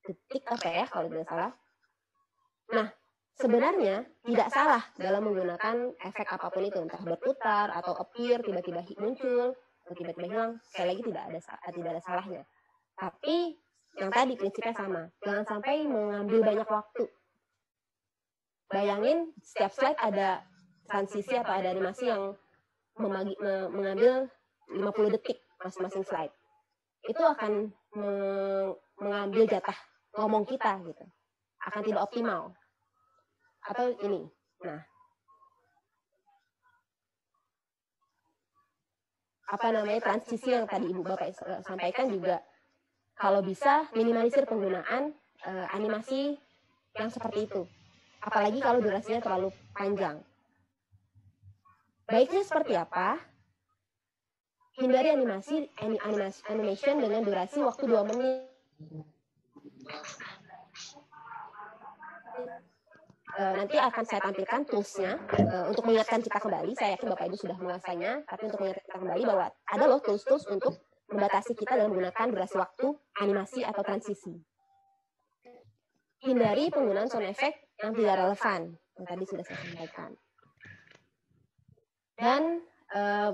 detik apa ya kalau tidak salah. Nah, sebenarnya tidak salah dalam menggunakan efek apapun itu, entah berputar atau appear, tiba-tiba muncul atau tiba-tiba hilang. Sekali lagi tidak ada salahnya. Tapi yang tadi prinsipnya sama, jangan sampai mengambil banyak waktu. Bayangin setiap slide ada transisi atau ada animasi yang mengambil 50 detik masing-masing slide. Itu akan mengambil jatah ngomong kita gitu. Akan tidak optimal. Atau ini. Nah, transisi yang tadi Ibu Bapak sampaikan juga, kalau bisa minimalisir penggunaan animasi yang seperti itu. Apalagi kalau durasinya terlalu panjang. Baiknya seperti apa? Hindari animation dengan durasi waktu 2 menit. Nanti akan saya tampilkan tools-nya untuk mengingatkan kita kembali. Saya yakin Bapak Ibu sudah menguasainya, tapi untuk mengingatkan kita kembali bahwa ada loh tools-tools untuk membatasi kita dalam menggunakan durasi waktu, animasi, atau transisi. Hindari penggunaan sound effect yang tidak relevan, yang tadi sudah saya sampaikan. Dan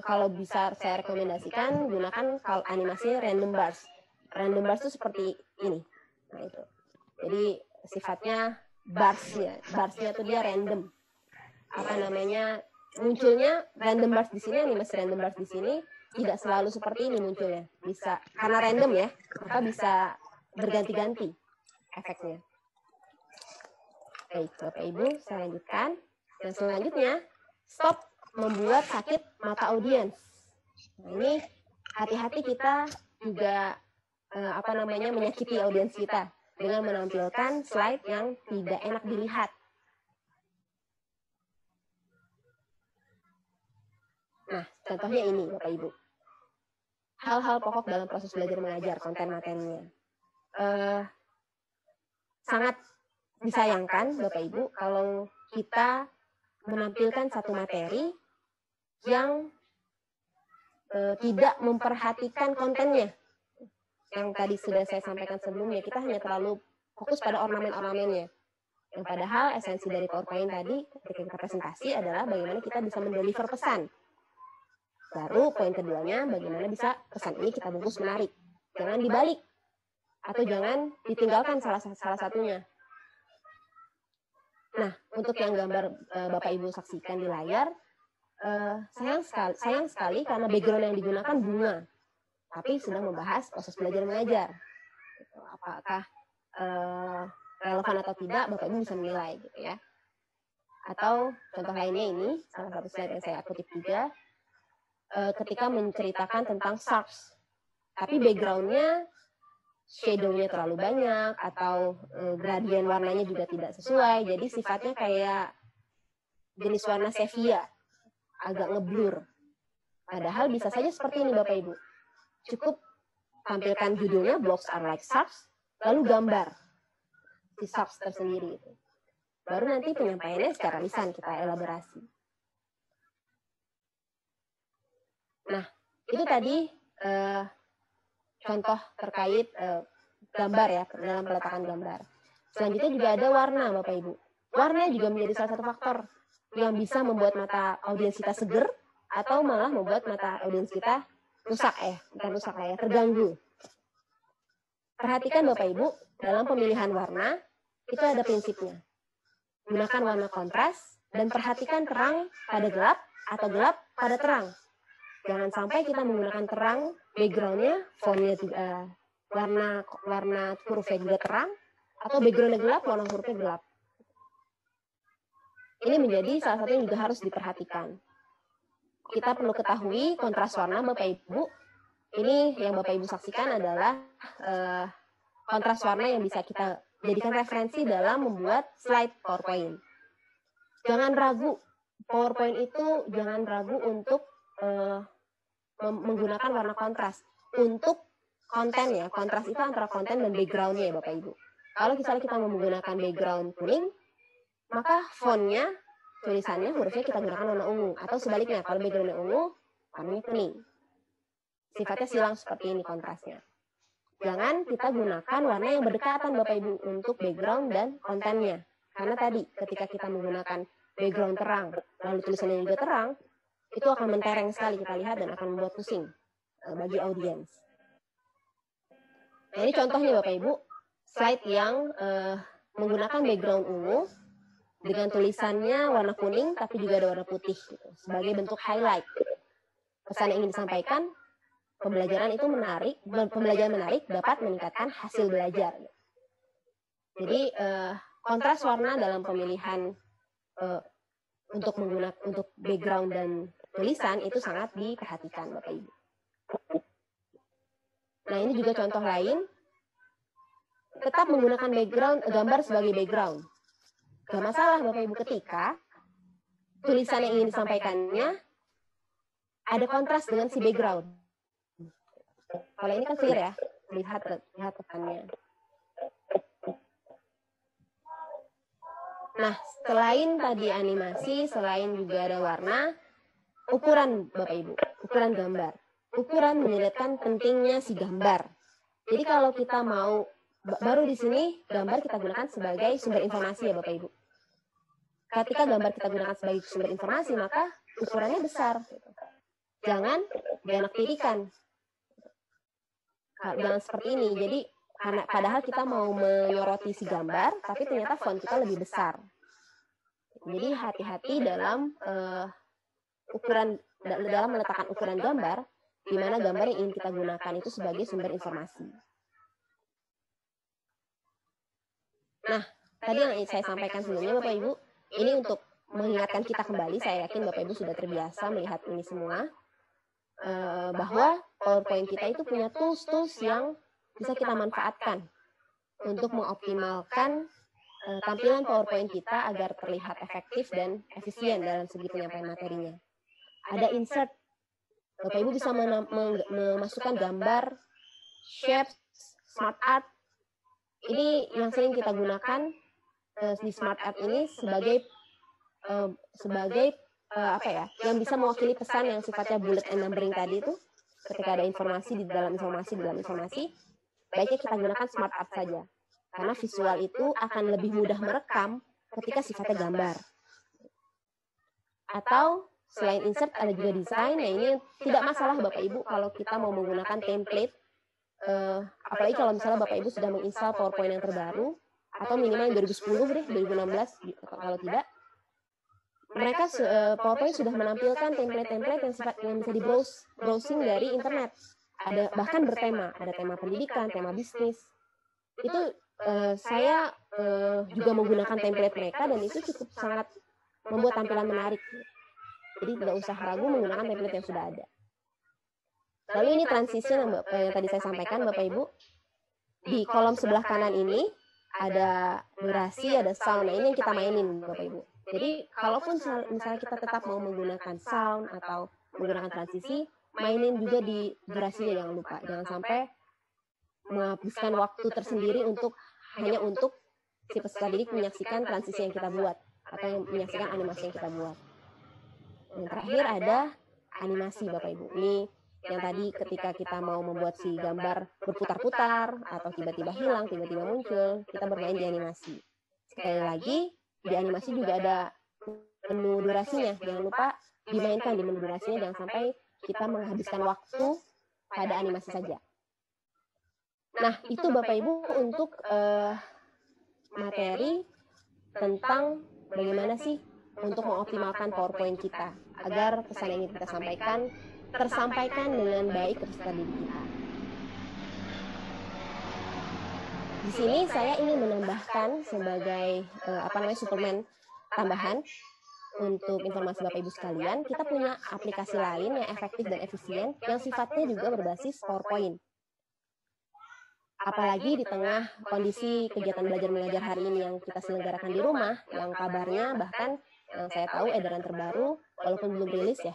kalau bisa saya rekomendasikan, gunakan animasi random bars. Random bars itu seperti ini. Nah itu. Jadi sifatnya barsnya itu dia random. Munculnya random bars di sini, animasi random bars di sini tidak selalu seperti ini munculnya. Bisa karena random ya, maka bisa berganti-ganti efeknya. Baik, Bapak Ibu, saya lanjutkan. Dan selanjutnya, stop membuat sakit mata audiens. Nah, ini hati-hati kita juga menyakiti audiens kita dengan menampilkan slide yang tidak enak dilihat. Nah, contohnya ini, Bapak Ibu. Hal-hal pokok dalam proses belajar mengajar, konten materinya. Sangat disayangkan, Bapak Ibu, kalau kita menampilkan satu materi yang tidak memperhatikan kontennya. Yang tadi sudah saya sampaikan sebelumnya, kita hanya terlalu fokus pada ornamen-ornamennya. Yang padahal esensi dari PowerPoint tadi ketika kita presentasi adalah bagaimana kita bisa mendeliver pesan. Baru poin keduanya, bagaimana bisa pesan ini kita bungkus menarik. Jangan dibalik atau jangan ditinggalkan salah satunya. Nah, untuk yang gambar Bapak Ibu saksikan di layar, sayang sekali karena background yang digunakan bunga. Tapi sedang membahas proses belajar mengajar. Apakah relevan atau tidak, Bapak Ibu bisa menilai gitu ya. Atau contoh lainnya ini, salah satu slide yang saya kutip juga, ketika menceritakan tentang sharks. Tapi background-nya, shadow-nya terlalu banyak, atau gradien warnanya juga tidak sesuai, jadi sifatnya kayak jenis warna sepia, agak ngeblur. Padahal bisa saja seperti ini Bapak Ibu. Cukup tampilkan judulnya, Blocks Are Like Sharks, lalu gambar si sharks tersendiri itu. Baru nanti penyampaiannya secara lisan kita elaborasi. Nah, itu tadi contoh terkait gambar ya, dalam peletakan gambar. Selanjutnya juga ada warna Bapak Ibu. Warna juga menjadi salah satu faktor yang bisa membuat mata audiens kita seger, atau malah membuat mata audiens kita terganggu. Perhatikan Bapak Ibu, dalam pemilihan warna, itu ada prinsipnya. Gunakan warna kontras, dan perhatikan terang pada gelap, atau gelap pada terang. Jangan sampai kita menggunakan terang, background-nya, fontnya warna hurufnya juga terang, atau background-nya gelap, warna hurufnya gelap. Ini menjadi salah satu yang juga harus diperhatikan. Kita perlu ketahui kontras warna Bapak Ibu. Ini yang Bapak Ibu saksikan adalah kontras warna yang bisa kita jadikan referensi dalam membuat slide PowerPoint. Jangan ragu, PowerPoint itu jangan ragu untuk menggunakan warna kontras. Untuk konten ya, kontras itu antara konten dan background-nya ya Bapak Ibu. Kalau misalnya kita menggunakan background kuning, maka fontnya, tulisannya, hurufnya kita gunakan warna ungu. Atau sebaliknya, kalau background-nya ungu, warnanya kuning. Sifatnya silang seperti ini kontrasnya. Jangan kita gunakan warna yang berdekatan Bapak Ibu untuk background dan kontennya. Karena tadi ketika kita menggunakan background terang, lalu tulisannya juga terang, itu akan mentereng sekali kita lihat dan akan membuat pusing bagi audiens. Nah ini contohnya Bapak Ibu, slide yang menggunakan background ungu, dengan tulisannya warna kuning tapi juga ada warna putih gitu, sebagai bentuk highlight. Pesan yang ingin disampaikan, pembelajaran menarik dapat meningkatkan hasil belajar. Jadi kontras warna dalam pemilihan untuk background dan tulisan itu sangat diperhatikan Bapak Ibu. Nah, ini juga contoh lain. Tetap menggunakan gambar sebagai background. Gak masalah Bapak Ibu ketika tulisan yang ingin disampaikannya ada kontras dengan si background. Kalau ini kan clear ya, lihat tekannya. Nah, selain tadi animasi, selain juga ada warna, ukuran Bapak Ibu, ukuran gambar. Ukuran menyebutkan pentingnya si gambar. Jadi kalau kita mau, baru di sini gambar kita gunakan sebagai sumber informasi ya Bapak Ibu. Ketika gambar kita gunakan sebagai sumber informasi, maka ukurannya besar. Jangan dianak-tirikan. Jangan seperti ini. Jadi padahal kita mau menyoroti si gambar, tapi ternyata font kita lebih besar. Jadi hati-hati dalam dalam meletakkan ukuran gambar, di mana gambar yang ingin kita gunakan itu sebagai sumber informasi. Nah, tadi yang saya sampaikan sebelumnya Bapak Ibu, ini untuk mengingatkan kita kembali, saya yakin Bapak Ibu sudah terbiasa melihat ini semua, bahwa PowerPoint kita itu punya tools-tools yang bisa kita manfaatkan untuk mengoptimalkan tampilan PowerPoint kita agar terlihat efektif dan efisien dalam segi penyampaian materinya. Ada insert, Bapak Ibu bisa memasukkan gambar, shapes, smart art. Ini yang sering kita gunakan di smart art ini sebagai yang bisa mewakili pesan yang sifatnya bullet and numbering tadi itu. Ketika ada informasi di dalam informasi, baiknya kita gunakan smart art saja. Karena visual itu akan lebih mudah merekam ketika sifatnya gambar. Atau selain insert ada juga desain. Nah, ini tidak masalah Bapak Ibu kalau kita mau menggunakan template. Apalagi kalau misalnya Bapak Ibu sudah menginstal PowerPoint yang terbaru atau minimal yang 2010 deh, 2016 gitu. Kalau tidak, mereka PowerPoint sudah menampilkan template-template yang bisa browsing dari internet. Ada bahkan bertema, ada tema pendidikan, tema bisnis. Itu saya juga menggunakan template mereka dan itu cukup sangat membuat tampilan menarik. Jadi tidak usah ragu menggunakan template yang sudah ada. Lalu ini transition yang tadi saya sampaikan Bapak Ibu. Di kolom sebelah kanan ini ada durasi, ada sound. Nah, ini yang kita mainin Bapak Ibu. Jadi kalaupun misalnya kita tetap mau menggunakan sound atau menggunakan transisi, mainin juga di durasinya, jangan lupa. Jangan sampai menghabiskan waktu tersendiri hanya untuk si peserta didik menyaksikan transisi yang kita buat atau menyaksikan animasi yang kita buat. Yang terakhir ada animasi Bapak Ibu. Ini yang tadi ketika kita mau membuat si gambar berputar-putar atau tiba-tiba hilang, tiba-tiba muncul, kita bermain di animasi. Sekali lagi, di animasi juga ada menu durasinya. Jangan lupa dimainkan di menu durasinya, jangan sampai kita menghabiskan waktu pada animasi saja. Nah, itu Bapak Ibu untuk materi tentang bagaimana sih untuk mengoptimalkan PowerPoint kita agar pesan yang ingin kita sampaikan tersampaikan dengan baik ke peserta didik kita. Di sini saya ingin menambahkan sebagai suplemen tambahan untuk informasi Bapak Ibu sekalian, kita punya aplikasi lain yang efektif dan efisien yang sifatnya juga berbasis PowerPoint. Apalagi di tengah kondisi kegiatan belajar mengajar hari ini yang kita selenggarakan di rumah, yang kabarnya bahkan yang saya tahu edaran terbaru, walaupun belum rilis ya,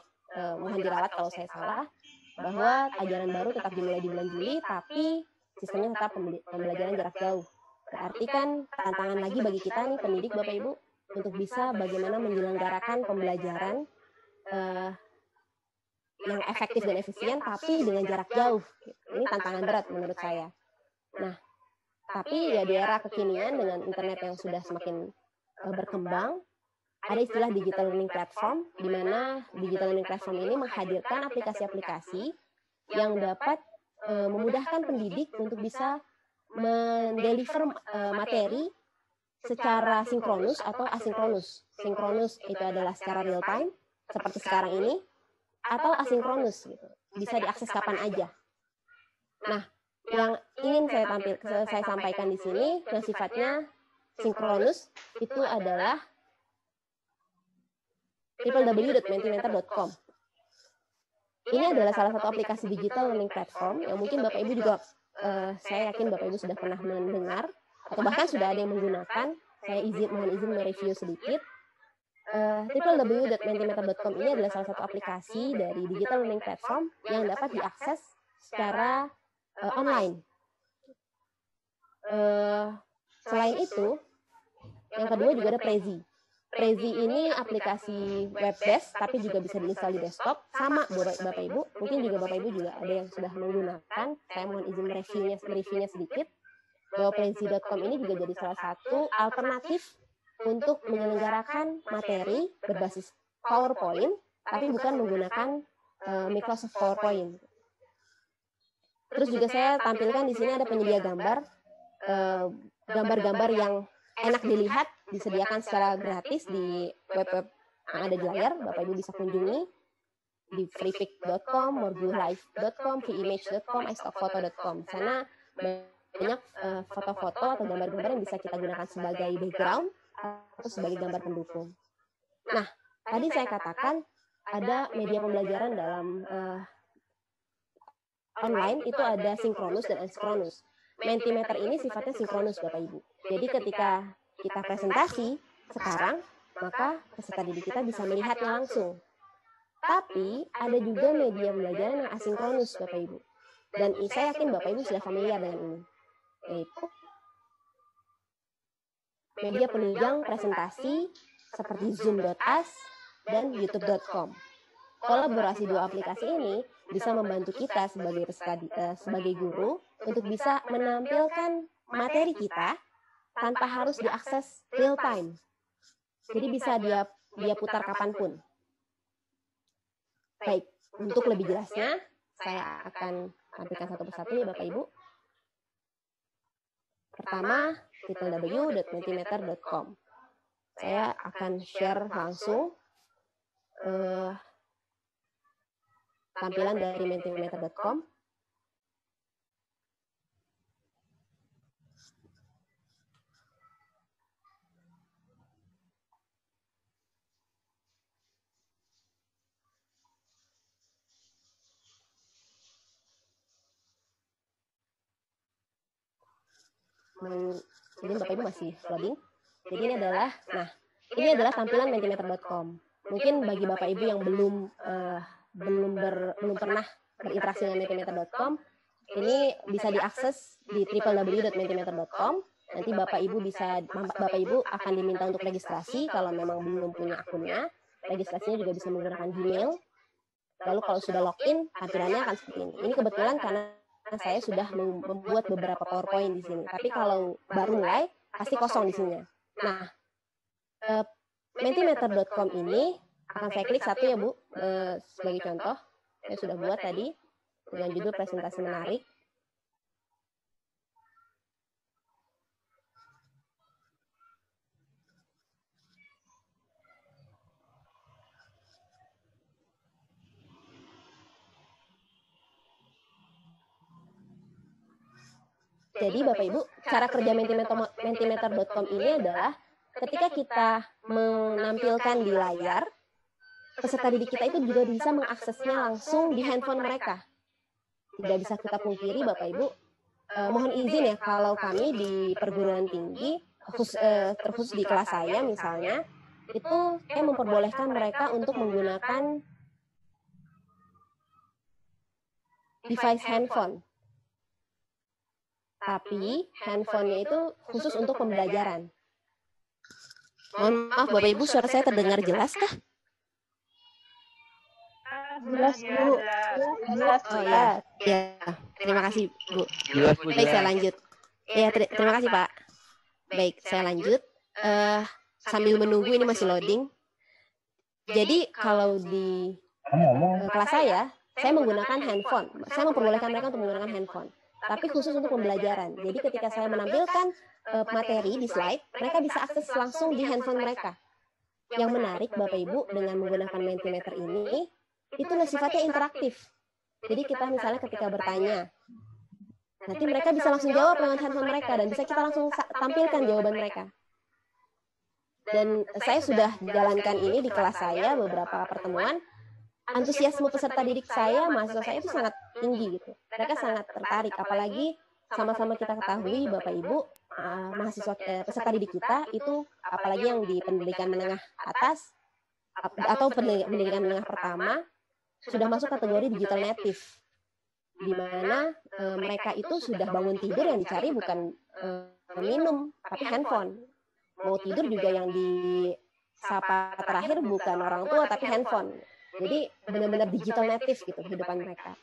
mohon dirawat kalau saya salah, bahwa ajaran baru tetap dimulai di bulan Juli, tapi sistemnya tetap pembelajaran jarak jauh. Berarti kan tantangan lagi bagi kita nih pendidik Bapak Ibu untuk bisa bagaimana menyelenggarakan pembelajaran yang efektif dan efisien tapi dengan jarak jauh. Ini tantangan berat menurut saya. Nah, tapi ya di era kekinian dengan internet yang sudah semakin berkembang, ada istilah digital learning platform, di mana digital learning platform ini menghadirkan aplikasi-aplikasi yang dapat memudahkan pendidik untuk bisa mendeliver materi secara sinkronus atau asinkronus. Sinkronus itu adalah secara real time, seperti sekarang ini, atau asinkronus, gitu. Bisa diakses kapan aja. Nah, yang ingin saya sampaikan di sini, yang sifatnya sinkronus, itu adalah www.mentimeter.com. Ini adalah salah satu aplikasi digital learning platform yang mungkin Bapak Ibu juga, saya yakin Bapak Ibu sudah pernah mendengar, atau bahkan sudah ada yang menggunakan. Saya mohon izin mereview sedikit. www.mentimeter.com ini adalah salah satu aplikasi dari digital learning platform yang dapat diakses secara online. Selain itu, yang kedua juga ada Prezi. Prezi ini aplikasi web-based, tapi juga bisa diinstal di desktop. Sama Bapak Ibu, mungkin juga Bapak Ibu juga ada yang sudah menggunakan. Saya mohon izin mereviewnya sedikit. Bahwa Prezi.com ini juga jadi salah satu alternatif untuk menyelenggarakan materi berbasis PowerPoint, tapi bukan menggunakan Microsoft PowerPoint. Terus juga saya tampilkan di sini ada penyedia gambar-gambar yang enak dilihat, disediakan secara gratis di web-web yang ada di layar. Bapak Ibu bisa kunjungi di freepik.com, morgulive.com, freeimage.com, istockphoto.com. Sana banyak foto-foto atau gambar-gambar yang bisa kita gunakan sebagai background atau sebagai gambar pendukung. Nah, tadi saya katakan ada media pembelajaran dalam online itu ada sinkronus dan asinkronus. Mentimeter ini sifatnya sinkronus, Bapak Ibu. Jadi ketika kita presentasi sekarang, maka peserta didik kita bisa melihatnya langsung. Tapi ada juga media pembelajaran yang asinkronus, Bapak Ibu. Dan saya yakin Bapak Ibu sudah familiar dengan ini. Yaitu media penunjang presentasi seperti Zoom.us dan YouTube.com. Kolaborasi dua aplikasi ini bisa membantu kita sebagai guru untuk bisa menampilkan materi kita tanpa harus diakses real time. Jadi bisa dia putar kapanpun. Baik, untuk lebih jelasnya, saya akan tampilkan satu persatu ya Bapak Ibu. Pertama, www.mentimeter.com. Saya akan share langsung tampilan dari mentimeter.com. Jadi Bapak Ibu masih loading. Jadi ini adalah tampilan mentimeter.com. Mungkin bagi Bapak Ibu yang belum pernah berinteraksi dengan mentimeter.com, ini bisa diakses di www.mentimeter.com. Nanti Bapak Ibu akan diminta untuk registrasi kalau memang belum punya akunnya. Registrasinya juga bisa menggunakan Gmail. Lalu kalau sudah login, tampilannya akan seperti ini. Ini kebetulan karena saya sudah membuat beberapa PowerPoint di sini. Tapi kalau baru mulai, pasti kosong di sini. Nah, mentimeter.com ini akan saya klik satu ya Bu, sebagai contoh. Saya sudah buat tadi dengan judul presentasi menarik. Jadi Bapak Ibu, cara kerja mentimeter.com ini adalah ketika kita menampilkan di layar, peserta didik kita itu juga bisa mengaksesnya langsung di handphone mereka. Tidak bisa kita pungkiri Bapak Ibu, mohon izin ya kalau kami di perguruan tinggi, terkhusus di kelas saya misalnya, itu saya memperbolehkan mereka untuk menggunakan device handphone. Tapi handphonenya itu khusus untuk pembelajaran. Mohon maaf Bapak Ibu, suara saya terdengar jelas kah? Jelas Bu. Jelas. Oh ya, terima kasih Bu. Jelas, Bu. Baik, saya lanjut. Ya, terima kasih Pak. Baik, saya lanjut. Sambil menunggu ini masih loading. Jadi kalau di kelas saya menggunakan handphone. Saya memperbolehkan mereka untuk menggunakan handphone. Tapi khusus untuk pembelajaran. Jadi ketika saya menampilkan materi di slide, mereka bisa akses langsung di handphone mereka. Yang menarik Bapak Ibu dengan menggunakan Mentimeter ini, itu sifatnya interaktif. Jadi kita misalnya ketika bertanya, nanti mereka bisa langsung jawab lewat handphone mereka dan bisa kita langsung tampilkan jawaban mereka. Dan saya sudah jalankan ini di kelas saya beberapa pertemuan. Antusiasme peserta didik saya, mahasiswa saya itu sangat tinggi gitu. Mereka sangat tertarik, apalagi sama-sama kita ketahui Bapak Ibu, mahasiswa peserta didik kita itu apalagi yang di pendidikan menengah atas atau pendidikan menengah pertama sudah masuk kategori digital native, di mana mereka itu sudah bangun tidur yang dicari bukan minum tapi handphone. Mau tidur juga yang disapa terakhir bukan orang tua tapi handphone. Jadi benar-benar digital native gitu kehidupan mereka.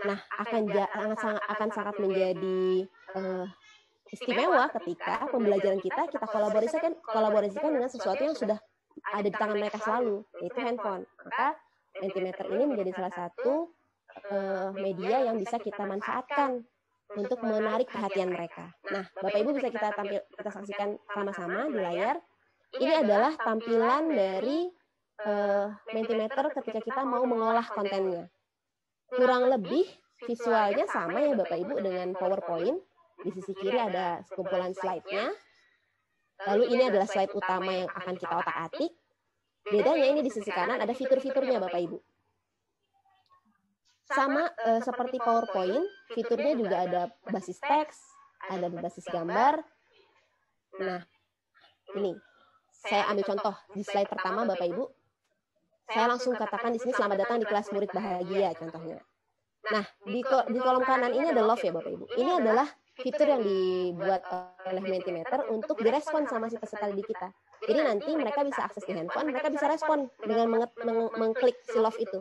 Nah, akan sangat menjadi istimewa ketika pembelajaran kita kolaborasikan dengan sesuatu yang sudah ada di tangan mereka selalu, yaitu handphone. Maka Mentimeter ini menjadi salah satu media yang bisa kita manfaatkan untuk menarik perhatian mereka. Nah, Bapak Ibu bisa kita saksikan sama-sama di layar. Ini adalah tampilan dari Mentimeter ketika kita mau mengolah kontennya. Kurang lebih visualnya sama ya Bapak Ibu dengan PowerPoint. Di sisi kiri ada kumpulan slide-nya. Lalu ini adalah slide utama yang akan kita otak-atik. Bedanya ini di sisi kanan ada fitur-fiturnya Bapak Ibu. Sama seperti PowerPoint, fiturnya juga ada basis teks, ada basis gambar. Nah, ini saya ambil contoh di slide pertama Bapak Ibu. Saya langsung katakan di sini selamat datang di kelas murid bahagia contohnya. Nah, di kolom kanan ini ada love ya Bapak Ibu. Ini adalah fitur yang dibuat oleh Mentimeter untuk direspon sama si peserta didik kita. Jadi nanti mereka bisa akses di handphone, mereka bisa respon dengan mengklik si love itu.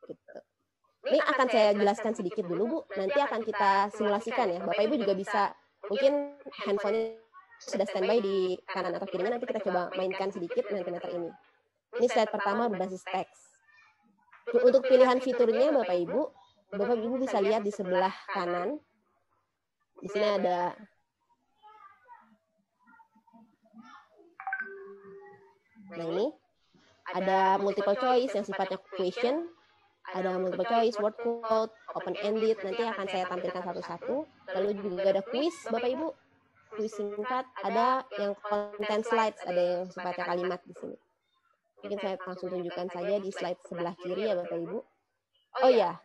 Gitu. Ini akan saya jelaskan sedikit dulu Bu. Nanti akan kita simulasikan ya. Bapak Ibu juga bisa, mungkin handphone sudah standby di kanan atau kirinya, nanti kita coba mainkan sedikit Mentimeter ini. Ini slide pertama berbasis teks. Untuk pilihan fiturnya Bapak Ibu bisa lihat di sebelah kanan. Di sini ada ini ada multiple choice yang sifatnya question, ada multiple choice, word cloud, open ended. Nanti akan saya tampilkan satu-satu. Lalu juga ada quiz Bapak Ibu, quiz singkat. Ada yang content slides, ada yang sifatnya kalimat di sini. Mungkin saya langsung tunjukkan saja di slide sebelah kiri ya Bapak Ibu. Oh ya,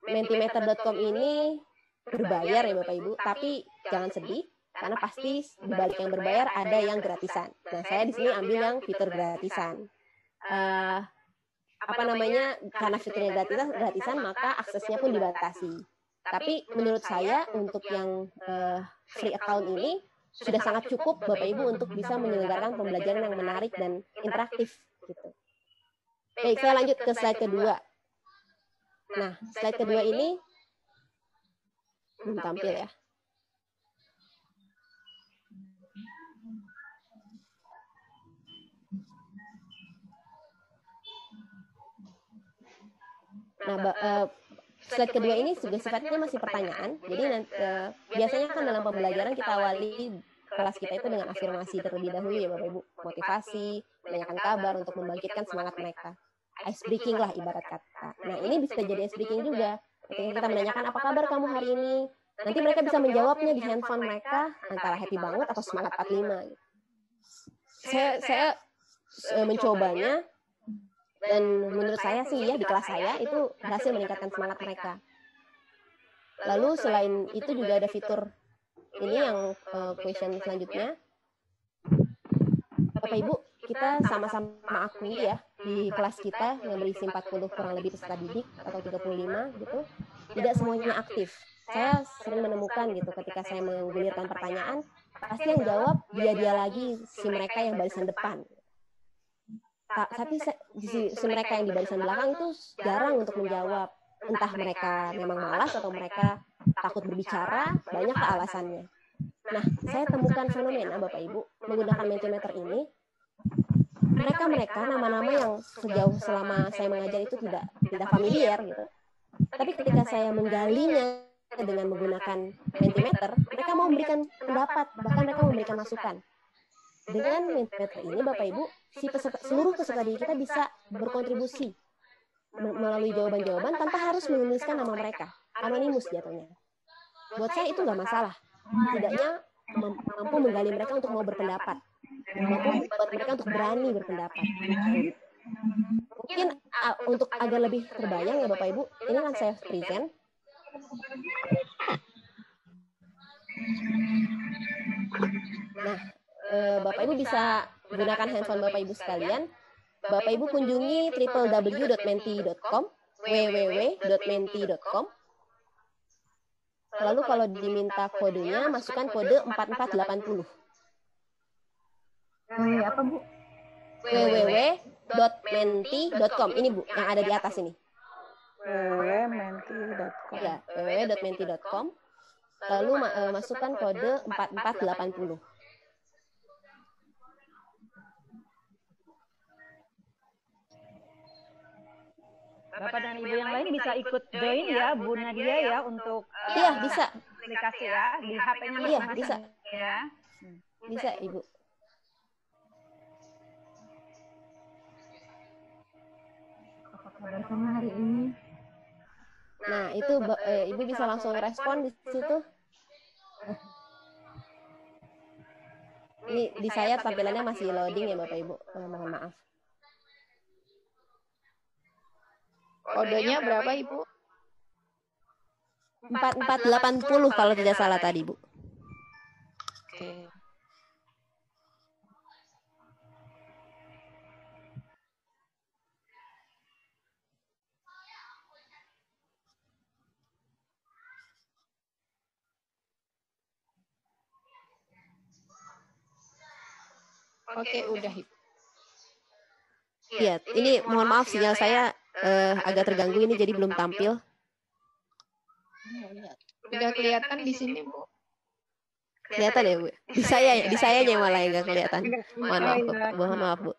Mentimeter.com ini berbayar ya Bapak Ibu, tapi jangan sedih karena pasti di balik yang berbayar ada yang gratisan. Nah, saya di sini ambil yang fitur gratisan. Karena fiturnya gratisan maka aksesnya pun dibatasi. Tapi menurut saya untuk yang free account ini sudah sangat cukup Bapak Ibu untuk bisa menyelenggarakan pembelajaran yang menarik dan interaktif gitu. Baik, saya lanjut ke slide kedua. Nah, slide kedua ini belum tampil ya. Nah, slide kedua ini juga sifatnya masih pertanyaan. Jadi biasanya kan dalam pembelajaran kita awali kelas kita itu dengan afirmasi terlebih dahulu ya Bapak Ibu. Motivasi, menanyakan kabar untuk membangkitkan semangat mereka. Ice breaking lah ibarat kata. Nah, ini bisa jadi ice breaking juga. Ketika kita menanyakan apa kabar kamu hari ini, nanti mereka bisa menjawabnya di handphone mereka antara happy banget atau semangat 45 gitu. Saya mencobanya. Dan menurut saya sih ya di kelas saya itu berhasil meningkatkan semangat mereka. Lalu selain itu juga ada fitur ini yang question selanjutnya. Bapak Ibu, kita sama-sama akui ya di kelas kita yang berisi 40 kurang lebih peserta didik atau 35 gitu, tidak semuanya aktif. Saya sering menemukan gitu ketika saya menggulirkan pertanyaan, pasti yang jawab dia lagi si mereka yang barisan depan. Tapi si mereka yang di barisan belakang itu jarang untuk menjawab. Entah mereka memang malas atau mereka takut berbicara, banyaklah alasannya. Nah, saya temukan fenomena Bapak Ibu menggunakan Mentimeter ini. Mereka nama-nama yang sejauh selama saya mengajar itu tidak familiar gitu. Tapi ketika saya menggalinya dengan menggunakan Mentimeter, mereka mau memberikan pendapat, bahkan mereka memberikan masukan. Dengan Mentimeter ini, Bapak Ibu, seluruh peserta didik kita bisa berkontribusi melalui jawaban-jawaban tanpa harus menuliskan nama mereka, anonimus jatuhnya. Buat saya itu nggak masalah, setidaknya mampu menggali mereka untuk mau berpendapat, mampu membuat mereka untuk berani berpendapat. Mungkin untuk agar lebih terbayang ya Bapak Ibu, ini kan saya present. Nah, Bapak Ibu bisa gunakan handphone Bapak Ibu sekalian. Bapak Ibu kunjungi www.menti.com, www.menti.com. Lalu kalau diminta kodenya, masukkan kode 4480. Apa Bu? www.menti.com. Ini Bu, yang ada di atas ini. www.menti.com. Ya, www.menti.com. Lalu masukkan kode 4480. Bapak dan Ibu yang lain bisa ikut join ya, Bu Nadia ya, untuk Iya, bisa. aplikasi ya, di HP-nya Iya, masing-masing bisa. ya. Bisa, Ibu. Apa kabar kamu hari ini? Nah, itu Ibu bisa langsung respon di situ. Ini di saya tampilannya masih loading ya Bapak Ibu. Mohon maaf. Kodenya berapa, Ibu? 4480 kalau tidak salah tadi, Bu. Oke. Oke, udah, Ibu. Iya, ini mohon maaf sinyal saya agak terganggu ini jadi belum tampil. Udah kelihatan di sini, Bu. Kelihatan ya, Bu? Di sayanya malah yang nggak kelihatan. Mohon maaf, Bu.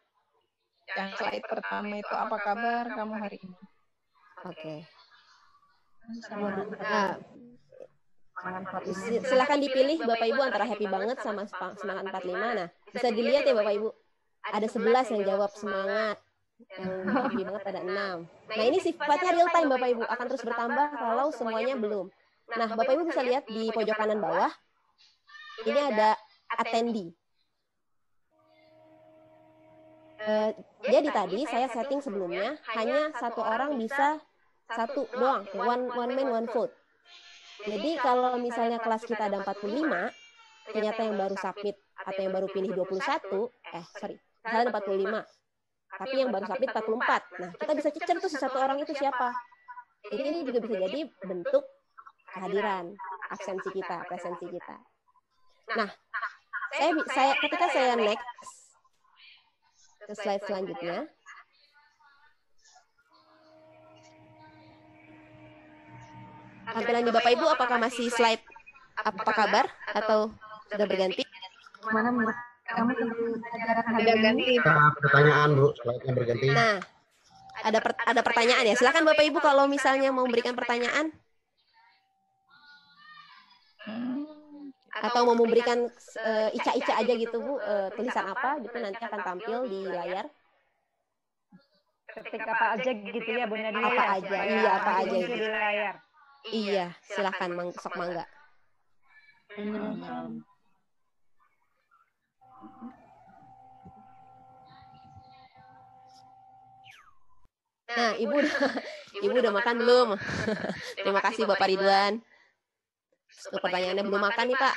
Yang slide pertama itu apa kabar kamu hari ini? Oke. Nah, silakan dipilih Bapak Ibu antara happy banget sama semangat 45. Nah, bisa dilihat ya Bapak Ibu. Ada 11 yang jawab semangat. Yang happy banget ada 6. Nah, ini sifatnya real time Bapak Ibu, akan terus bertambah kalau semuanya belum. Nah, Bapak Ibu bisa lihat di pojok kanan bawah. Ini ada attendee. Jadi tadi saya setting sebelumnya hanya satu orang bisa satu doang, one man one vote. Jadi kalau misalnya kelas kita ada 45, ternyata yang baru submit atau yang baru pilih 21, misalnya ada 45, tapi yang baru submit 44. Nah, kita bisa cecer tuh satu orang itu siapa. Jadi ini juga bisa jadi bentuk kehadiran, absensi kita, presensi kita. Nah, ketika saya next ke slide selanjutnya, tampilan di Bapak Ibu apakah masih slide apa kabar atau sudah berganti? Mana menurut kamu tentang pelajaran hari Udah ini? ganti. Pertanyaan Bu, slide-nya berganti. Nah, ada pertanyaan ya. Silakan Bapak Ibu kalau misalnya mau memberikan pertanyaan atau mau memberikan ica-ica aja gitu Bu, tulisan apa gitu nanti akan tampil di layar. Ketik apa aja gitu ya Bu Nadia? Apa ya, aja, supaya iya apa aja muncul gitu. di layar. Iya, silakan sok mangga. Nah, Ibu udah makan belum? Terima kasih Bapak Ridwan. Pertanyaannya belum makan nih Pak.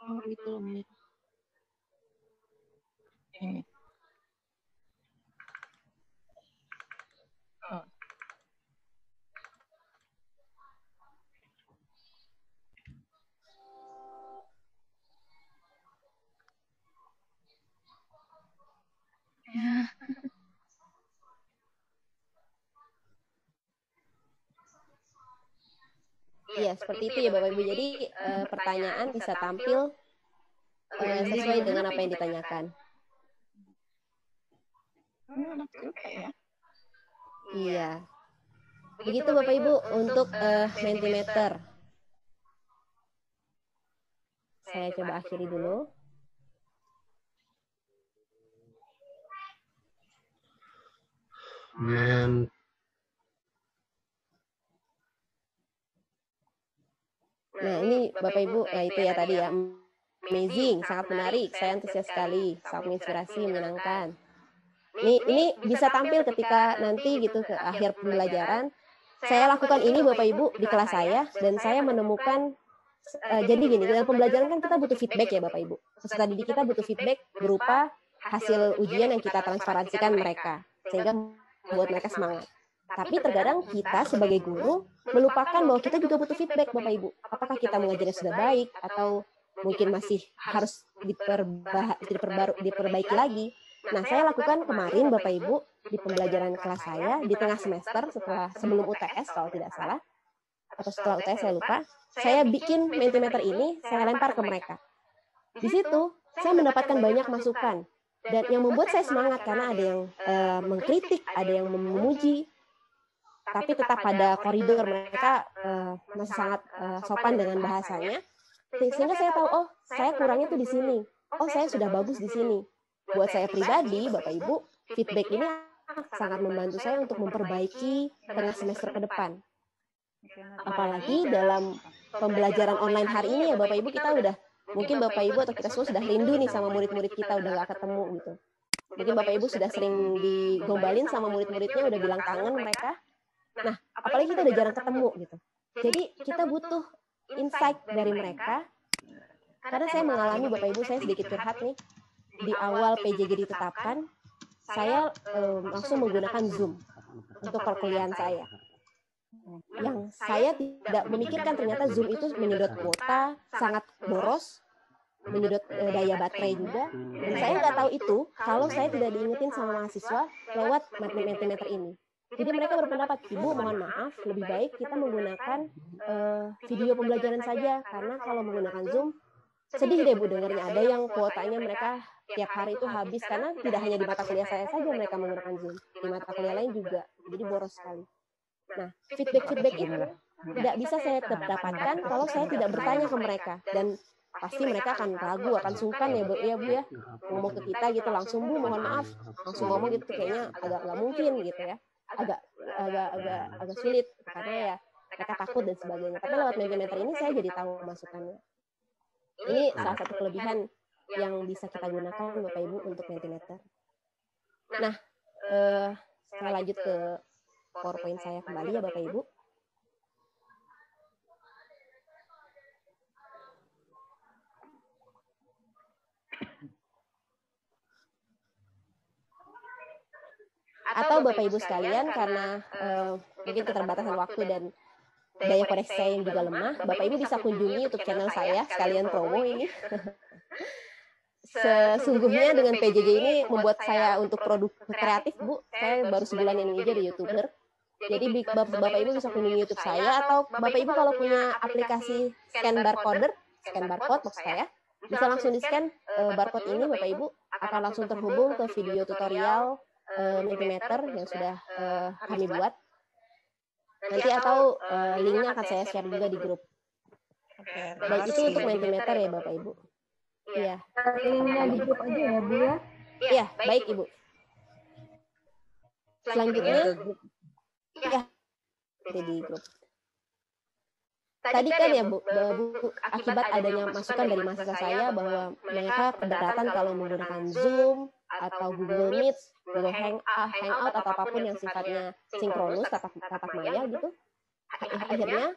Oh, gitu. Ini. Oh. Ya. Iya, seperti itu ya Bapak Ibu. Jadi pertanyaan bisa tampil sesuai dengan apa yang ditanyakan. Enak juga ya. Iya. Begitu Bapak Ibu untuk Mentimeter. Saya coba akhiri dulu. Men, Nah, ini Bapak Ibu, nah itu ya tadi ya. Amazing, sangat menarik, saya antusias sekali, sangat menginspirasi, menyenangkan. Ini bisa tampil ketika nanti gitu ke akhir pembelajaran. Saya lakukan ini Bapak Ibu di kelas saya dan saya menemukan jadi gini, dalam pembelajaran kan kita butuh feedback ya Bapak Ibu. Peserta didik kita butuh feedback berupa hasil ujian yang kita transparansikan mereka sehingga buat mereka semangat. Tapi terkadang kita sebagai guru melupakan bahwa kita juga butuh feedback Bapak Ibu. Apakah kita mengajarnya sudah baik atau mungkin masih harus diperbaiki lagi. Nah, saya lakukan kemarin Bapak Ibu di pembelajaran kelas saya di tengah semester sebelum UTS kalau tidak salah atau setelah UTS saya lupa. Saya bikin Mentimeter ini saya lempar ke mereka. Di situ saya mendapatkan banyak masukan dan yang membuat saya semangat karena ada yang mengkritik, ada yang memuji, tapi tetap pada koridor mereka masih sangat sopan dengan bahasanya. Sehingga saya tahu, oh saya kurangnya tuh di sini, oh saya sudah bagus di sini. Buat saya pribadi, Bapak Ibu, feedback ini sangat membantu saya untuk memperbaiki tengah semester ke depan. Apalagi dalam pembelajaran online hari ini ya Bapak Ibu, kita udah, mungkin Bapak Ibu atau kita semua sudah rindu nih sama murid-murid kita, udah gak ketemu gitu. Mungkin Bapak Ibu sudah sering digombalin sama murid-muridnya, udah bilang kangen mereka. Nah, apalagi kita udah jarang ketemu gitu. Jadi kita butuh insight dari mereka. Karena saya mengalami Bapak Ibu, saya sedikit curhat nih. Di awal PJJ ditetapkan, saya langsung menggunakan Zoom untuk perkuliahan saya. Yang saya tidak memikirkan ternyata Zoom itu menyedot kuota, sangat boros, menyedot daya baterai juga. Dan saya nggak tahu itu kalau saya tidak diingetin sama mahasiswa lewat Mentimeter ini. Jadi mereka berpendapat, Ibu mohon maaf, lebih baik kita menggunakan video pembelajaran saja, karena kalau menggunakan Zoom, sedih deh Bu dengarnya, ada yang kuotanya mereka tiap hari itu habis, karena tidak hanya di mata kuliah saya saja mereka menggunakan Zoom, di mata kuliah lain juga, jadi boros sekali. Nah, feedback itu tidak bisa saya dapatkan kalau saya tidak bertanya ke mereka, dan pasti mereka akan ragu, akan sungkan ya Bu ya, ngomong ke kita gitu langsung, Bu mohon maaf, langsung ngomong gitu kayaknya agak nggak mungkin gitu ya. Agak sulit karena ya mereka takut dan sebagainya. Tapi lewat Mentimeter ini saya jadi tahu masukannya. Ini salah satu kelebihan yang bisa kita gunakan Bapak Ibu untuk Mentimeter. Nah, saya lanjut ke PowerPoint saya kembali ya Bapak Ibu. Atau Bapak Ibu sekalian, karena mungkin keterbatasan waktu dan daya koneksi saya yang juga lemah, Bapak Ibu bisa kunjungi YouTube channel saya, sekalian promo ini. Sesungguhnya dengan PJJ ini membuat saya untuk produk kreatif, Bu. Saya baru sebulan ini aja di YouTuber. Jadi Bapak Ibu bisa kunjungi YouTube saya, atau Bapak Ibu kalau punya aplikasi scan barcode maksud saya, bisa langsung di-scan barcode ini, Bapak Ibu akan langsung terhubung ke video tutorial Mentimeter yang sudah kami buat. Nanti atau linknya akan saya share juga di grup. Baik, itu untuk Mentimeter ya Bapak Ibu. Iya. Linknya di grup aja ya Bu ya. Iya, baik Ibu. Selanjutnya, ya di grup. Tadi kan ya Bu, akibat adanya masukan dari mahasiswa saya bahwa mereka keberatan kalau menggunakan Zoom atau Google Meet, Google Hangout atau apapun yang sifatnya sinkronus, tatap maya gitu. Akhirnya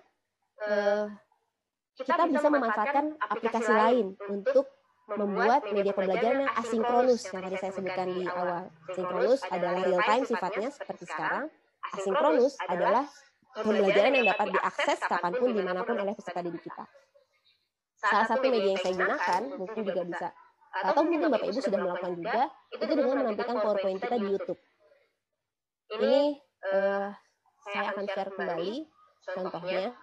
kita bisa memanfaatkan aplikasi lain untuk membuat media pembelajaran yang asinkronus yang tadi saya sebutkan di awal. Sinkronus adalah real time sifatnya seperti sekarang. Asinkronus adalah pembelajaran yang dapat diakses kapanpun, dimanapun oleh peserta didik kita. Salah satu media yang saya gunakan, mungkin juga bisa, atau mungkin Bapak Ibu sudah melakukan juga, itu dengan menampilkan PowerPoint kita di YouTube. Ini saya akan share kembali contohnya.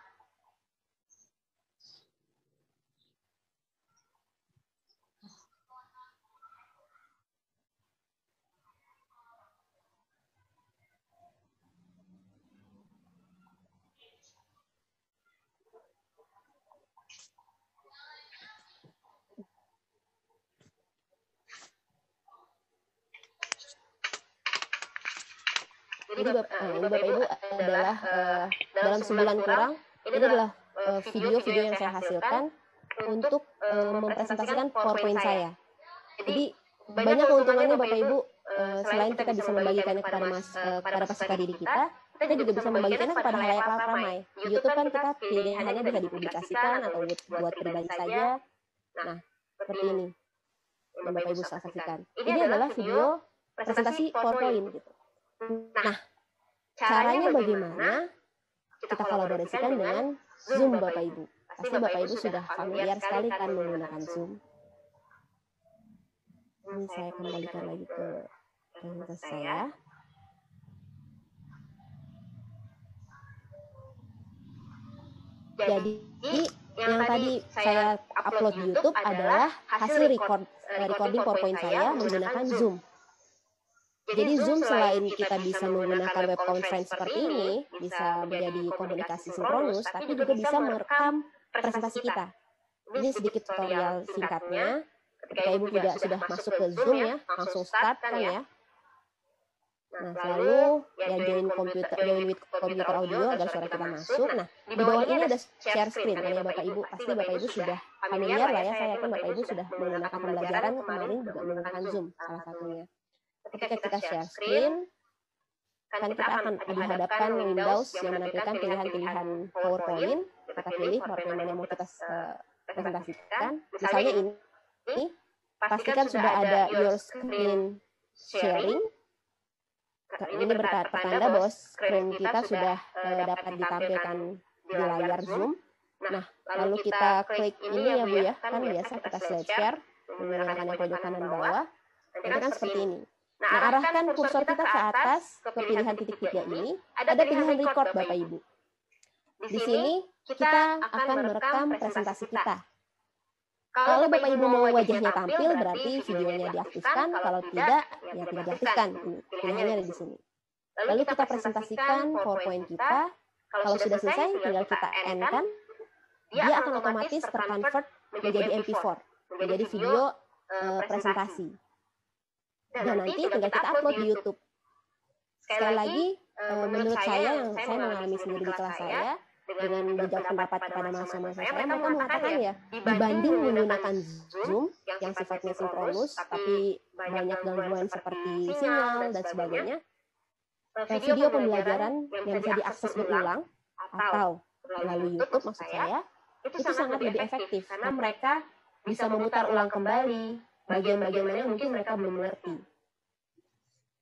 Jadi ini Bapak Ibu adalah dalam sebulan kurang, ini adalah video-video yang saya hasilkan untuk mempresentasikan PowerPoint saya. Jadi banyak keuntungannya Bapak Ibu, selain kita bisa membagikannya kepada peserta didik kita juga bisa membagikannya kepada halayak ramai. Di YouTube kan kita pilihannya bisa dipublikasikan atau buat pribadi saja. Nah, seperti ini yang Bapak Ibu saksikan. Ini adalah video presentasi PowerPoint gitu. Nah, caranya bagaimana? Kita kolaborasikan dengan Zoom Bapak Ibu. Pasti Bapak Ibu sudah familiar sekali kan menggunakan Zoom. Ini saya kembalikan lagi ke presentation saya. Jadi yang tadi saya upload di YouTube adalah hasil recording PowerPoint saya menggunakan Zoom. Jadi Zoom selain kita bisa menggunakan web conference seperti ini, bisa menjadi komunikasi sinkronus, tapi juga bisa merekam presentasi kita. Ini sedikit tutorial singkatnya. Ketika Ibu juga sudah masuk ke Zoom ya, langsung start kan ya. Nah, lalu ya join with computer audio agar suara kita masuk. Nah, di bawah ini ada share screen ya Bapak Ibu. Pasti Bapak Ibu sudah familiar lah ya. Saya yakin Bapak Ibu sudah menggunakan pembelajaran kemarin juga menggunakan Zoom salah satunya. Ketika kita share screen, kan kita akan dihadapkan Windows yang menampilkan pilihan-pilihan PowerPoint. Kita pilih PowerPoint yang mau kita presentasikan. Misalnya ini, pastikan sudah ada your screen sharing. Ini bertanda bahwa screen kita sudah dapat ditampilkan di layar Zoom. Nah, lalu kita klik ini ya Bu ya, kan biasa kita slide share menggunakan yang pojok kanan bawah. Ini kan seperti ini. Nah, arahkan kursor kita ke atas ke pilihan titik 3 ini. Ada pilihan record Bapak Ibu. Di sini kita akan merekam presentasi kita. Kalau Bapak Ibu mau wajahnya tampil, berarti videonya diaktifkan. Kalau tidak, ya tidak diaktifkan. Pilihannya ada di sini. Lalu kita presentasikan PowerPoint kita. Kalau sudah selesai, tinggal kita end kan. Dia akan otomatis terconvert menjadi MP4, menjadi video presentasi. Dan nanti tinggal kita upload di YouTube. Sekali lagi, menurut saya yang saya mengalami sendiri di kelas saya, dengan menjawab pendapat kepada mahasiswa saya, mereka mengatakan ya, dibanding menggunakan Zoom yang sifatnya sinkronus, tapi banyak gangguan seperti sinyal dan sebagainya, video pembelajaran yang bisa diakses berulang atau melalui YouTube maksud saya, itu sangat lebih efektif karena mereka bisa memutar ulang kembali bagian-bagian mana yang mungkin mereka belum mengerti.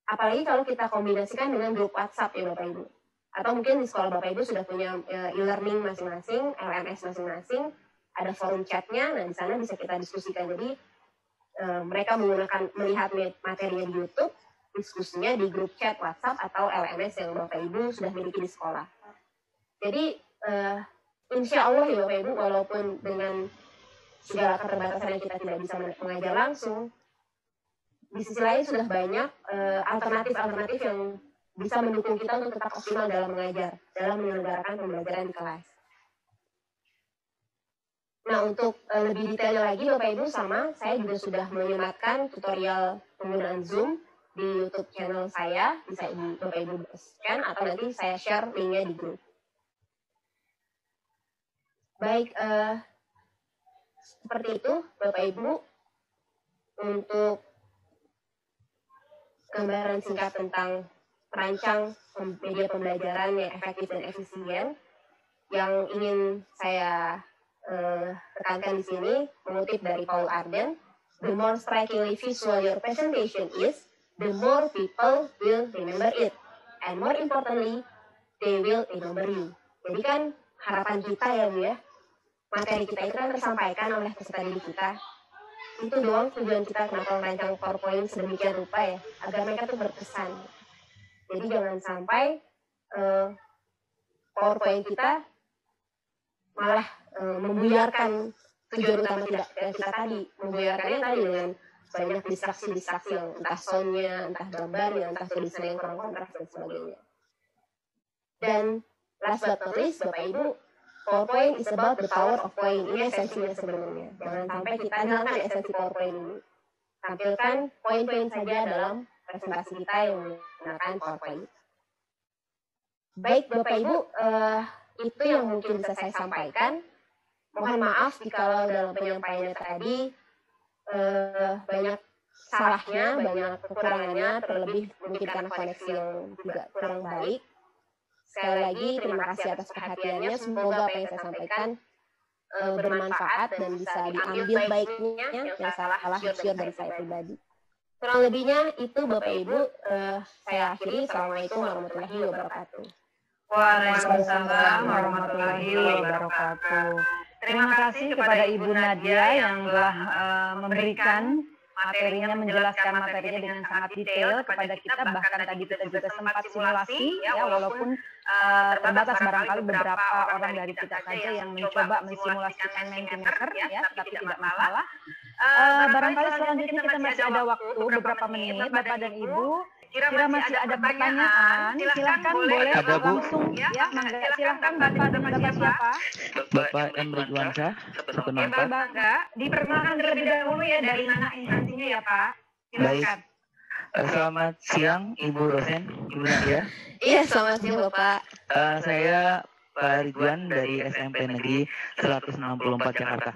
Apalagi kalau kita kombinasikan dengan grup WhatsApp ya Bapak Ibu. Atau mungkin di sekolah Bapak Ibu sudah punya e-learning masing-masing, LMS masing-masing, ada forum chatnya, nah di sana bisa kita diskusikan. Jadi mereka melihat materinya di YouTube, diskusinya di grup chat WhatsApp atau LMS yang Bapak Ibu sudah miliki di sekolah. Jadi insya Allah ya Bapak Ibu, walaupun dengan segala keterbatasan yang kita tidak bisa mengajar langsung, di sisi lain sudah banyak alternatif-alternatif yang bisa mendukung kita untuk tetap optimal dalam mengajar, dalam menyelenggarakan pembelajaran di kelas. Nah, untuk lebih detail lagi Bapak Ibu sama, saya juga sudah menyematkan tutorial penggunaan Zoom di YouTube channel saya, bisa Bapak Ibu scan atau nanti saya share linknya di grup. Baik, seperti itu Bapak Ibu untuk gambaran singkat tentang merancang media pembelajaran yang efektif dan efisien. Yang ingin saya tekankan di sini mengutip dari Paul Arden, the more strikingly visual your presentation is, the more people will remember it, and more importantly, they will remember you. Jadi kan harapan kita ya Bu ya, materi kita itu kan tersampaikan oleh peserta didik kita. Itu doang tujuan kita kenapa merancang PowerPoint sedemikian rupa ya, agar mereka tuh berkesan. Jadi jangan sampai PowerPoint kita malah membuyarkan tujuan utama kita tadi. Membuyarkannya tadi dengan banyak distraksi-distraksi yang entah soundnya, entah gambarnya, entah tulisan yang kurang kontras dan sebagainya. Dan last but not least, Bapak Ibu, PowerPoint is about the power of point. Ini esensinya sebenarnya. Jangan sampai kita hilangkan esensi PowerPoint ini. Tampilkan poin-poin saja dalam presentasi kita yang menggunakan PowerPoint. Baik Bapak Ibu, itu yang mungkin bisa saya sampaikan. Mohon maaf jika dalam penyampaiannya tadi banyak salahnya, banyak kekurangannya, terlebih mungkin karena koneksi yang juga kurang baik. Sekali lagi terima kasih atas perhatiannya. Semoga apa yang saya sampaikan bermanfaat dan bisa diambil baiknya, yang salah sure dari saya pribadi. Kurang lebihnya itu Bapak Ibu, saya akhiri. Assalamualaikum warahmatullahi wabarakatuh. Waalaikumsalam warahmatullahi wabarakatuh. Terima kasih kepada Ibu Nadia yang telah memberikan materinya, menjelaskan materinya dengan sangat detail kepada kita. Bahkan tadi kita juga sempat simulasi, ya, walaupun terbatas barangkali beberapa orang dari kita saja yang mencoba mensimulasikan Mentimeter, ya, tapi tidak masalah. Barangkali selanjutnya kita masih ada waktu beberapa menit, Bapak dan Ibu. Kira masih ada pertanyaan, silahkan boleh langsung, ya, silahkan Bapak dan Bapak siapa? Bapak M. Ridwansyah, 164. Bapak, diperkenalkan terlebih dahulu ya dari mana instansinya ya Pak. Silakan. Selamat siang Ibu dosen, Ibu Nadia. Iya, selamat siang Bapak. Saya Pak Ridwan dari SMP Negeri 164 Jakarta.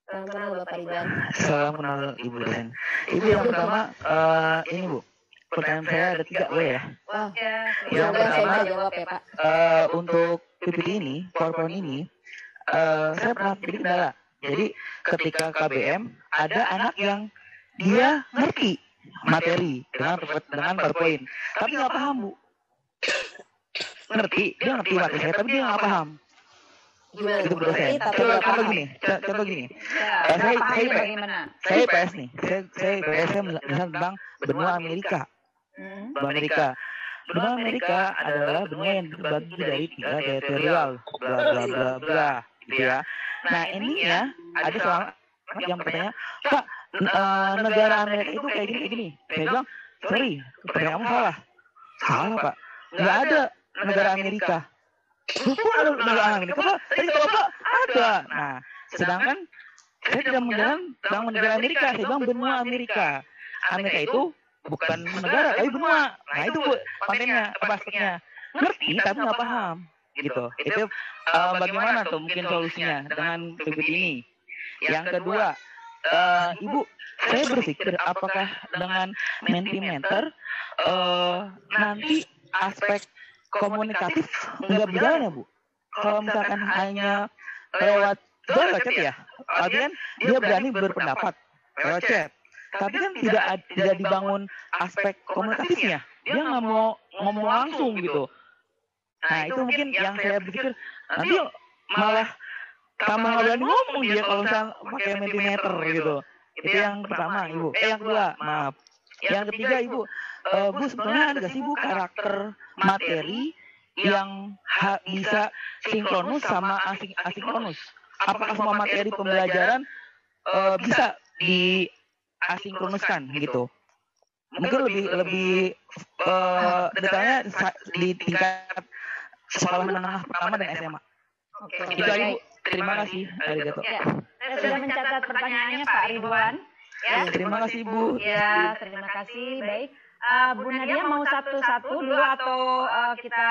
Salam kenal Bapak Ridwan. Salam kenal Ibu dosen. Ibu yang pertama, ini Bu, pertanyaan saya ada 3 W ya. Wah, Yang semoga saya pertama, bisa jawab ya Pak. untuk PPT ini, PowerPoint ini, saya pernah jadi kendala. Jadi ketika KBM ada anak yang dia ngerti materi dengan PowerPoint, tapi nggak paham Bu. Dia ngerti materi saya, tapi dia nggak paham. Gimana? Itu dosen. Contoh gini. Saya IPS nih. Saya IPS menjelaskan tentang benua Amerika. Benua Amerika adalah benua yang terbagi dari 3 teritorial, bla bla bla bla, gitu ya. Nah ini ya ada seorang yang bertanya, Pak, negara Amerika itu kayak gini. Saya bilang, sorry, pertanyaanmu salah. Salah Pak, nggak ada negara Amerika. Kok ada negara Amerika? Pak, tadi Bapak ada. Nah, sedangkan saya tidak menjelaskan tentang negara Amerika, saya bilang benua Amerika. Amerika itu bukan negara, tapi benua. Nah itu Bu, kontennya, aspeknya. Ngerti tapi nggak paham. Gitu. Itu bagaimana tuh mungkin solusinya dengan PPT ini. Yang kedua, Ibu, saya berpikir apakah dengan Mentimeter nanti aspek komunikatif nggak berjalan ya Bu? Kalau misalkan hanya lewat chat ya, tapi kan dia berani berpendapat lewat chat. Tapi kan tidak dibangun aspek komunikatifnya. Dia nggak mau ngomong langsung gitu. Nah itu mungkin yang saya pikir nanti malah tambah nggak berani ngomong dia kalau misalnya pakai Mentimeter gitu. Itu yang pertama Ibu. Yang kedua, maaf. Yang ketiga Ibu, Bu sebenarnya ada nggak sih Bu karakter materi yang bisa sinkronus sama asinkronus? Apakah semua materi pembelajaran bisa diasinkronuskan gitu? Mungkin lebih detailnya di tingkat sekolah menengah pertama dan SMA. Itu Ibu. Terima kasih. Ya, saya sudah mencatat pertanyaannya Pak Ridwan. Ya, terima kasih Bu. Ya, terima kasih. Baik. Bu Nadia mau satu-satu dulu atau kita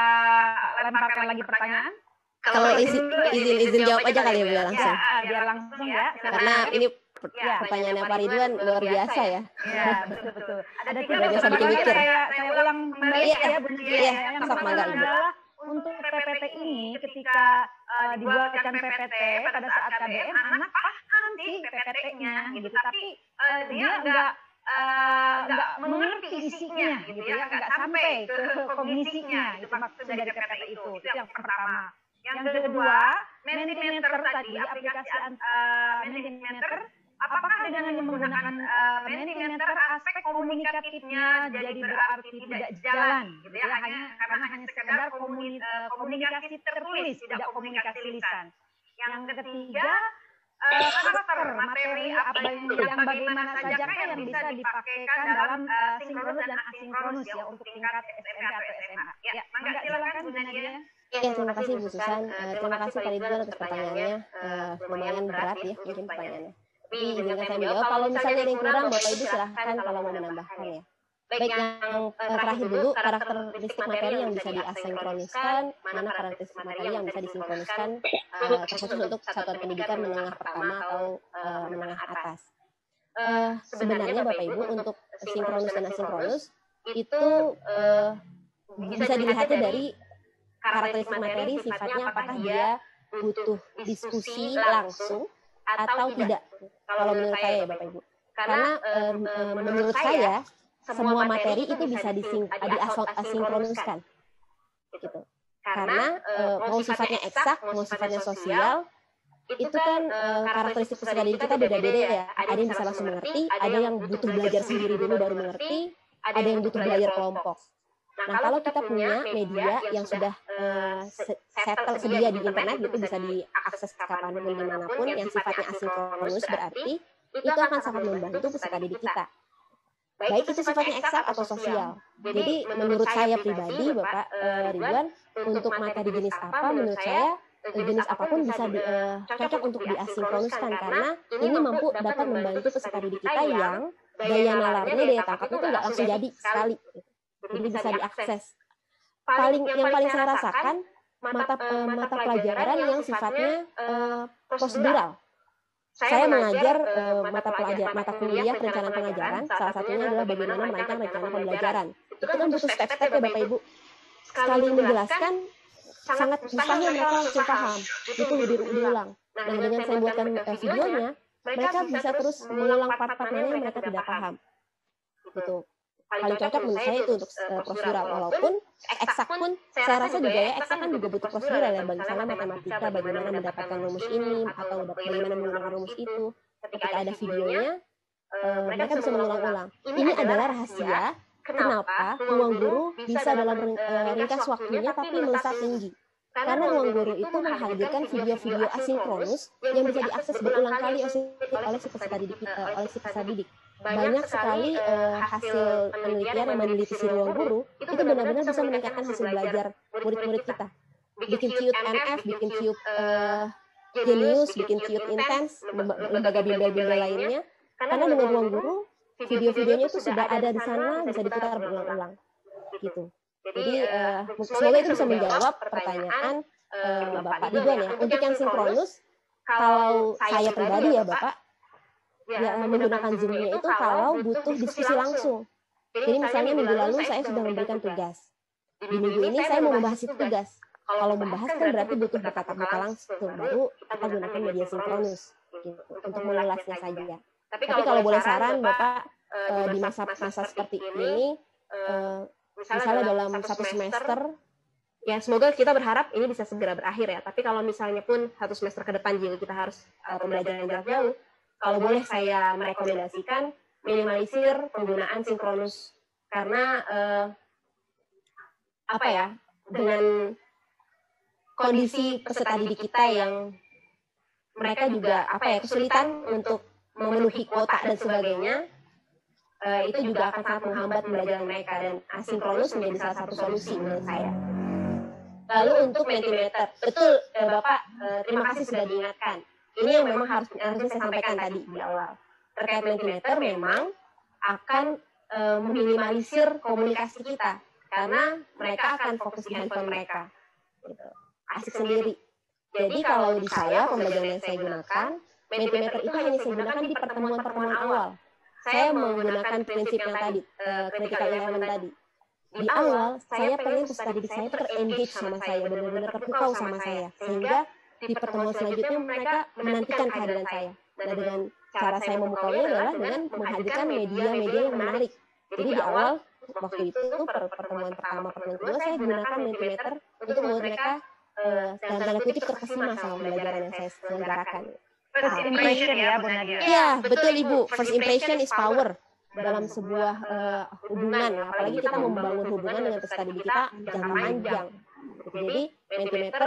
lemparkan lagi pertanyaan? Kalau izin jawab aja kali ya Bu langsung. Ya, biar langsung ya. Karena ini pertanyaannya Pak Ridwan luar biasa ya. Iya, betul. Ada Luar biasa bikin mikir. Saya ulang kembali ya Bu Nadia. Iya, Yang sok mangga pertama Ibu. adalah untuk PPT ini ketika dibuatkan PPT pada saat KBM anak paham sih PPT-nya gitu, tapi dia nggak mengerti isinya gitu ya, nggak sampai ke kognisinya itu maksud dari PPT itu yang pertama. Yang kedua, Mentimeter tadi, aplikasi Mentimeter, apakah dengan menggunakan Mentimeter aspek komunikatifnya jadi berarti tidak jalan gitu ya, karena hanya sekedar komunikasi tertulis, tidak komunikasi lisan. Yang ketiga, karakter materi apa yang bagaimana saja yang bisa dipakaikan dalam sinkronus dan asinkronus ya untuk tingkat SMP atau SMA. Ya, mangga silakan Bu Nadia. Ya, terima kasih Bu Susan. Terima kasih Pak Ridwan atas pertanyaannya. Lumayan berat ya mungkin pertanyaannya. Tapi izinkan saya menjawab. Kalau misalnya ada yang kurang, Bapak Ibu silahkan kalau mau menambahkan ya. Baik, yang terakhir dulu, karakteristik materi yang bisa diasinkroniskan, mana karakteristik materi yang bisa disinkroniskan terkhusus untuk satuan pendidikan menengah pertama atau menengah atas. Sebenarnya Bapak Ibu, untuk sinkronus dan asinkronus itu bisa dilihatnya dari karakteristik materi sifatnya apakah dia butuh diskusi langsung atau tidak. Kalau menurut saya ya Bapak Ibu. Karena menurut saya semua materi itu bisa diasinkronuskan. Gitu. Karena mau sifatnya eksak, mau sifatnya sosial, itu kan karakteristik peserta didik kita beda-beda ya. Ada yang bisa langsung mengerti, ada yang butuh belajar sendiri dulu baru mengerti, ada yang butuh belajar kelompok. Nah, kalau kita punya media yang sudah settle sedia di internet, itu bisa diakses kapanpun dimanapun, yang sifatnya asinkronus berarti itu akan sangat membantu peserta didik kita. Baik itu sifatnya eksak atau sosial. Jadi menurut saya pribadi, Bapak Ridwan, untuk materi jenis apa, menurut saya jenis apapun bisa cocok untuk diasinkronuskan karena ini dapat membantu peserta didik kita yang daya nalarnya, daya tangkapnya itu nggak langsung jadi sekali. Jadi bisa diakses. Yang paling saya rasakan mata pelajaran yang sifatnya prosedural. Saya mengajar mata kuliah perencanaan pengajaran, salah satunya adalah bagaimana merancang rencana pembelajaran. Itu kan butuh step-step ya Bapak Ibu. Sekali menjelaskan, sangat mustahil mereka langsung paham. Itu diulang. Nah, dengan saya buatkan videonya, mereka bisa terus mengulang part-part mana yang mereka tidak paham. Gitu. Paling cocok menurut saya itu untuk prosedural, walaupun eksak pun saya rasa juga ya, eksak kan juga butuh prosedural ya, misalnya matematika bagaimana mendapatkan rumus ini atau bagaimana menggunakan rumus itu. Ketika ada videonya, mereka bisa mengulang-ulang. Ini adalah rahasia kenapa ruang guru bisa dalam ringkas waktunya tapi melesat tinggi. Karena ruang guru itu menghadirkan video-video asinkronus yang bisa diakses berulang kali oleh si peserta didik. Banyak sekali hasil penelitian yang meneliti si ruang guru itu benar-benar bisa meningkatkan hasil belajar murid-murid kita. Bikin ciut NF, bikin ciut Genius, bikin ciut Intens, lembaga bimbel-bimbel lainnya. Karena dengan ruang guru, video-videonya itu sudah ada di sana, bisa diputar berulang-ulang. Gitu. Jadi semoga itu bisa menjawab pertanyaan Bapak Ridwan ya. Untuk yang sinkronus, kalau saya pribadi ya Bapak, ya menggunakan Zoom-nya itu kalau butuh diskusi langsung. Jadi misalnya minggu lalu saya sudah memberikan tugas. Di minggu ini saya mau membahas itu tugas. Kalau membahas kan berarti butuh bertatap muka langsung. Baru kita gunakan media sinkronus gitu, untuk mengulasnya saja. Tapi kalau boleh saran Bapak, di masa-masa seperti ini, misalnya dalam satu semester, ya semoga kita berharap ini bisa segera berakhir ya. Tapi kalau misalnya pun satu semester ke depan juga kita harus pembelajaran jarak jauh, kalau boleh saya merekomendasikan minimalisir penggunaan sinkronus karena dengan kondisi peserta didik kita yang mereka juga kesulitan untuk memenuhi kuota dan sebagainya, itu juga akan sangat menghambat pembelajaran mereka dan asinkronus menjadi salah satu solusi menurut saya. Lalu untuk Mentimeter, betul Bapak, terima kasih sudah diingatkan. Ini yang memang harusnya saya sampaikan tadi di awal. Terkait Mentimeter memang akan meminimalisir komunikasi kita karena mereka akan fokus di handphone mereka. Gitu. Asik sendiri. Jadi kalau di saya, pembelajaran yang saya gunakan, Mentimeter itu hanya saya gunakan di pertemuan-pertemuan awal. Saya menggunakan prinsip yang tadi, critical element tadi. Di awal, saya pengen peserta didik saya ter-engage sama saya, benar-benar terpukau sama saya. Sehingga di pertemuan selanjutnya mereka menantikan kehadiran saya. Nah, dengan cara saya memukaunya adalah dengan menghadirkan media-media yang menarik. Jadi di awal, waktu itu pertemuan pertama, pertemuan kedua, saya gunakan Mentimeter untuk membuat mereka dalam tanda kutip terkesima sama pembelajaran yang saya selenggarakan. First impression ya, Bu Nadia. Iya, betul Ibu. First impression is power dalam sebuah hubungan. Apalagi kita membangun hubungan dengan peserta didik kita jangka panjang. Jadi Mentimeter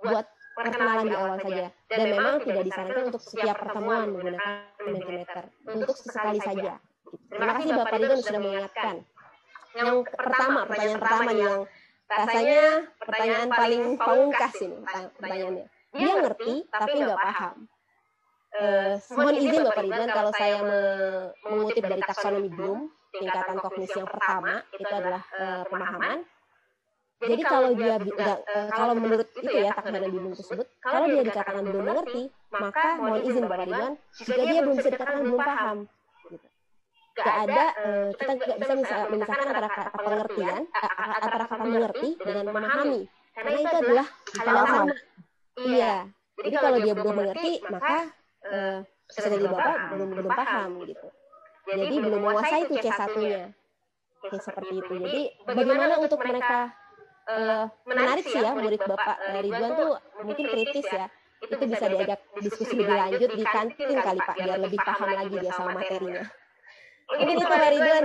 buat perkenalan di awal saja. Dan memang tidak disarankan untuk setiap pertemuan menggunakan Mentimeter. Untuk sesekali saja. Terima kasih Bapak Ridwan sudah mengingatkan. Yang pertama, pertanyaan pertama nih yang rasanya pertanyaan paling pamungkas ini pertanyaannya. Dia ngerti tapi nggak paham. Mohon izin Bapak Ridwan kalau saya mengutip dari taksonomi Bloom, tingkatan kognisi yang pertama itu adalah pemahaman. Jadi kalau dia kalau menurut itu ya takhanan di buku tersebut, kalau dia dikatakan belum mengerti, maka mohon izin Bapak Ridwan, jika dia belum bisa dikatakan belum paham. Gitu. Gak ada, kita nggak bisa memisahkan antara kata pengertian, antara kata mengerti dengan memahami, karena itu adalah hal yang sama. Iya. Jadi kalau dia belum mengerti, maka seperti Bapak belum paham gitu. Jadi belum menguasai itu C1-nya. Seperti itu. Jadi bagaimana untuk mereka menarik sih ya murid Bapak Ridwan tuh mungkin kritis ya. Itu bisa diajak diskusi lebih lanjut di kantin kali Pak, biar lebih paham lagi dia sama materinya. Mungkin itu Pak Ridwan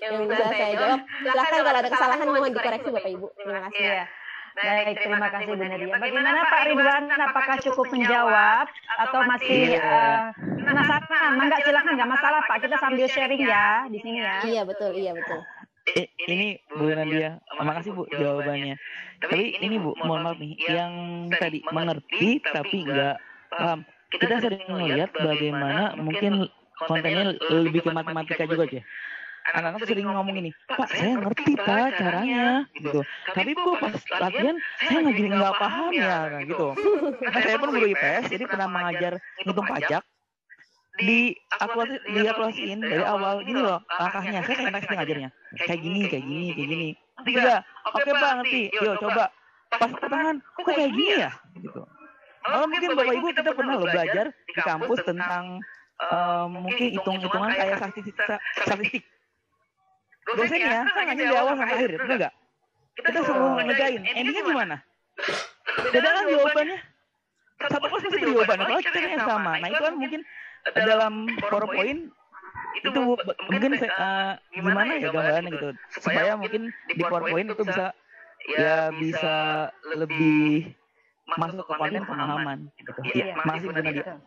yang bisa saya jawab. Silahkan kalau ada kesalahan mohon dikoreksi Bapak Ibu. Terima kasih ya. Baik, terima kasih Bu Nadia. Bagaimana Pak Ridwan, apakah cukup menjawab atau masih penasaran? Mangga silakan, nggak masalah Pak. Kita sambil sharing ya di sini ya. Iya betul. Ini Bu Nadia, makasih Bu jawabannya. Tapi ini Bu, mohon maaf nih, yang tadi mengerti tapi nggak paham. Kita sering melihat bagaimana mungkin kontennya lebih ke matematika juga aja. Anak-anak sering ngomong ini, Pak saya ngerti Pak caranya gitu, tapi kok pas latihan saya nggak paham ya gitu. Nah, saya pun guru IPS, jadi pernah mengajar ngitung pajak, diaplikasiin dari awal gini loh langkahnya. Saya kayak enak ngajarnya kayak gini. Tidak, oke Pak ngerti, yuk coba pas pertengahan kok kayak gini ya gitu. Kalau mungkin Bapak Ibu kita pernah lo belajar di kampus tentang mungkin hitung-hitungan kayak statistik. Dosennya kan hanya di awal sampai akhir, betul nggak? Kita suruh ngejain, endingnya gimana? Beda kan jawabannya? Satu kelas pasti jawabannya, kalau kita yang sama. Nah itu kan mungkin dalam PowerPoint itu mungkin gimana ya gambarannya gitu, supaya mungkin di PowerPoint itu bisa lebih masuk ke konten pemahaman gitu. Ya, masih Bu Nadia.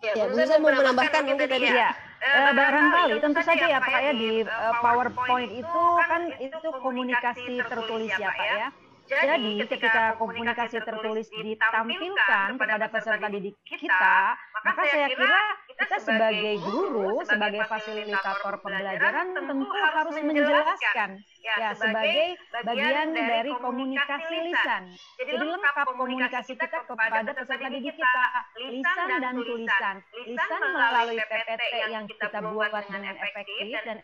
Ya, bisa mau menambahkan mungkin tadi ya. Barangkali tentu saja ya Pak ya, di PowerPoint itu kan itu komunikasi tertulis ya Pak ya. Jadi ketika komunikasi tertulis ditampilkan kepada peserta didik kita, maka saya kira kita sebagai guru, sebagai fasilitator pembelajaran tentu harus menjelaskan ya sebagai bagian dari komunikasi lisan. Jadi lengkap komunikasi kita kepada peserta didik kita, lisan dan tulisan. Lisan melalui PPT yang kita buat dengan efektif dan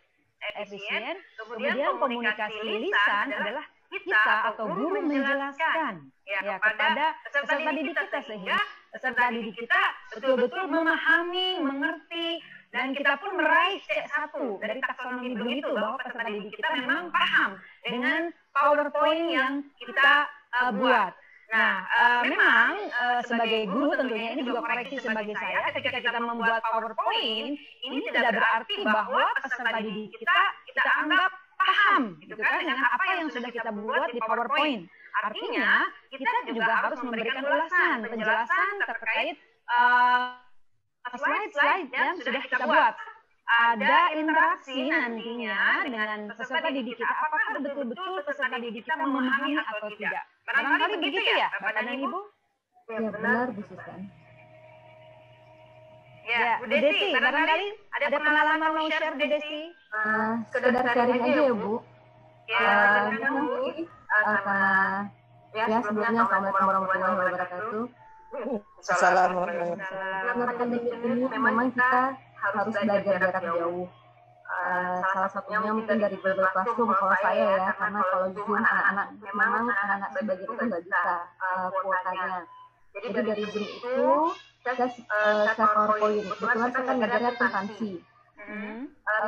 efisien, kemudian komunikasi lisan adalah kita atau guru menjelaskan ya kepada peserta didik kita, sehingga peserta didik kita betul-betul memahami, mengerti, dan kita pun meraih C1 dari taksonomi begitu, bahwa peserta didik kita memang paham dengan PowerPoint yang kita buat. Nah, memang sebagai guru tentunya ini juga koreksi sebagai saya, ketika kita membuat PowerPoint ini tidak berarti bahwa peserta didik kita anggap paham gitu kan dengan apa yang sudah kita buat di PowerPoint. Artinya kita juga harus memberikan ulasan, penjelasan terkait slide-slide yang sudah kita buat. Ada interaksi nantinya dengan peserta didik kita, apakah betul-betul peserta didik kita memahami atau tidak. Barangkali begitu ya Bapak dan Ibu? Ya benar Bu Susan. Ya, Bu Desi, barangkali ada pengalaman mau share Bu Desi? Sekedar sharing aja ya Bu. Karena sebelumnya Assalamualaikum warahmatullahi wabarakatuh. Assalamualaikum. Ini memang kita harus belajar jarak jauh. Salah satunya mungkin dari Google Classroom kalau saya ya, karena kalau Zoom anak-anak sebagian itu nggak bisa kuotanya. Jadi dari Zoom itu saya PowerPoint. Kebetulan saya kan ngajarnya akuntansi.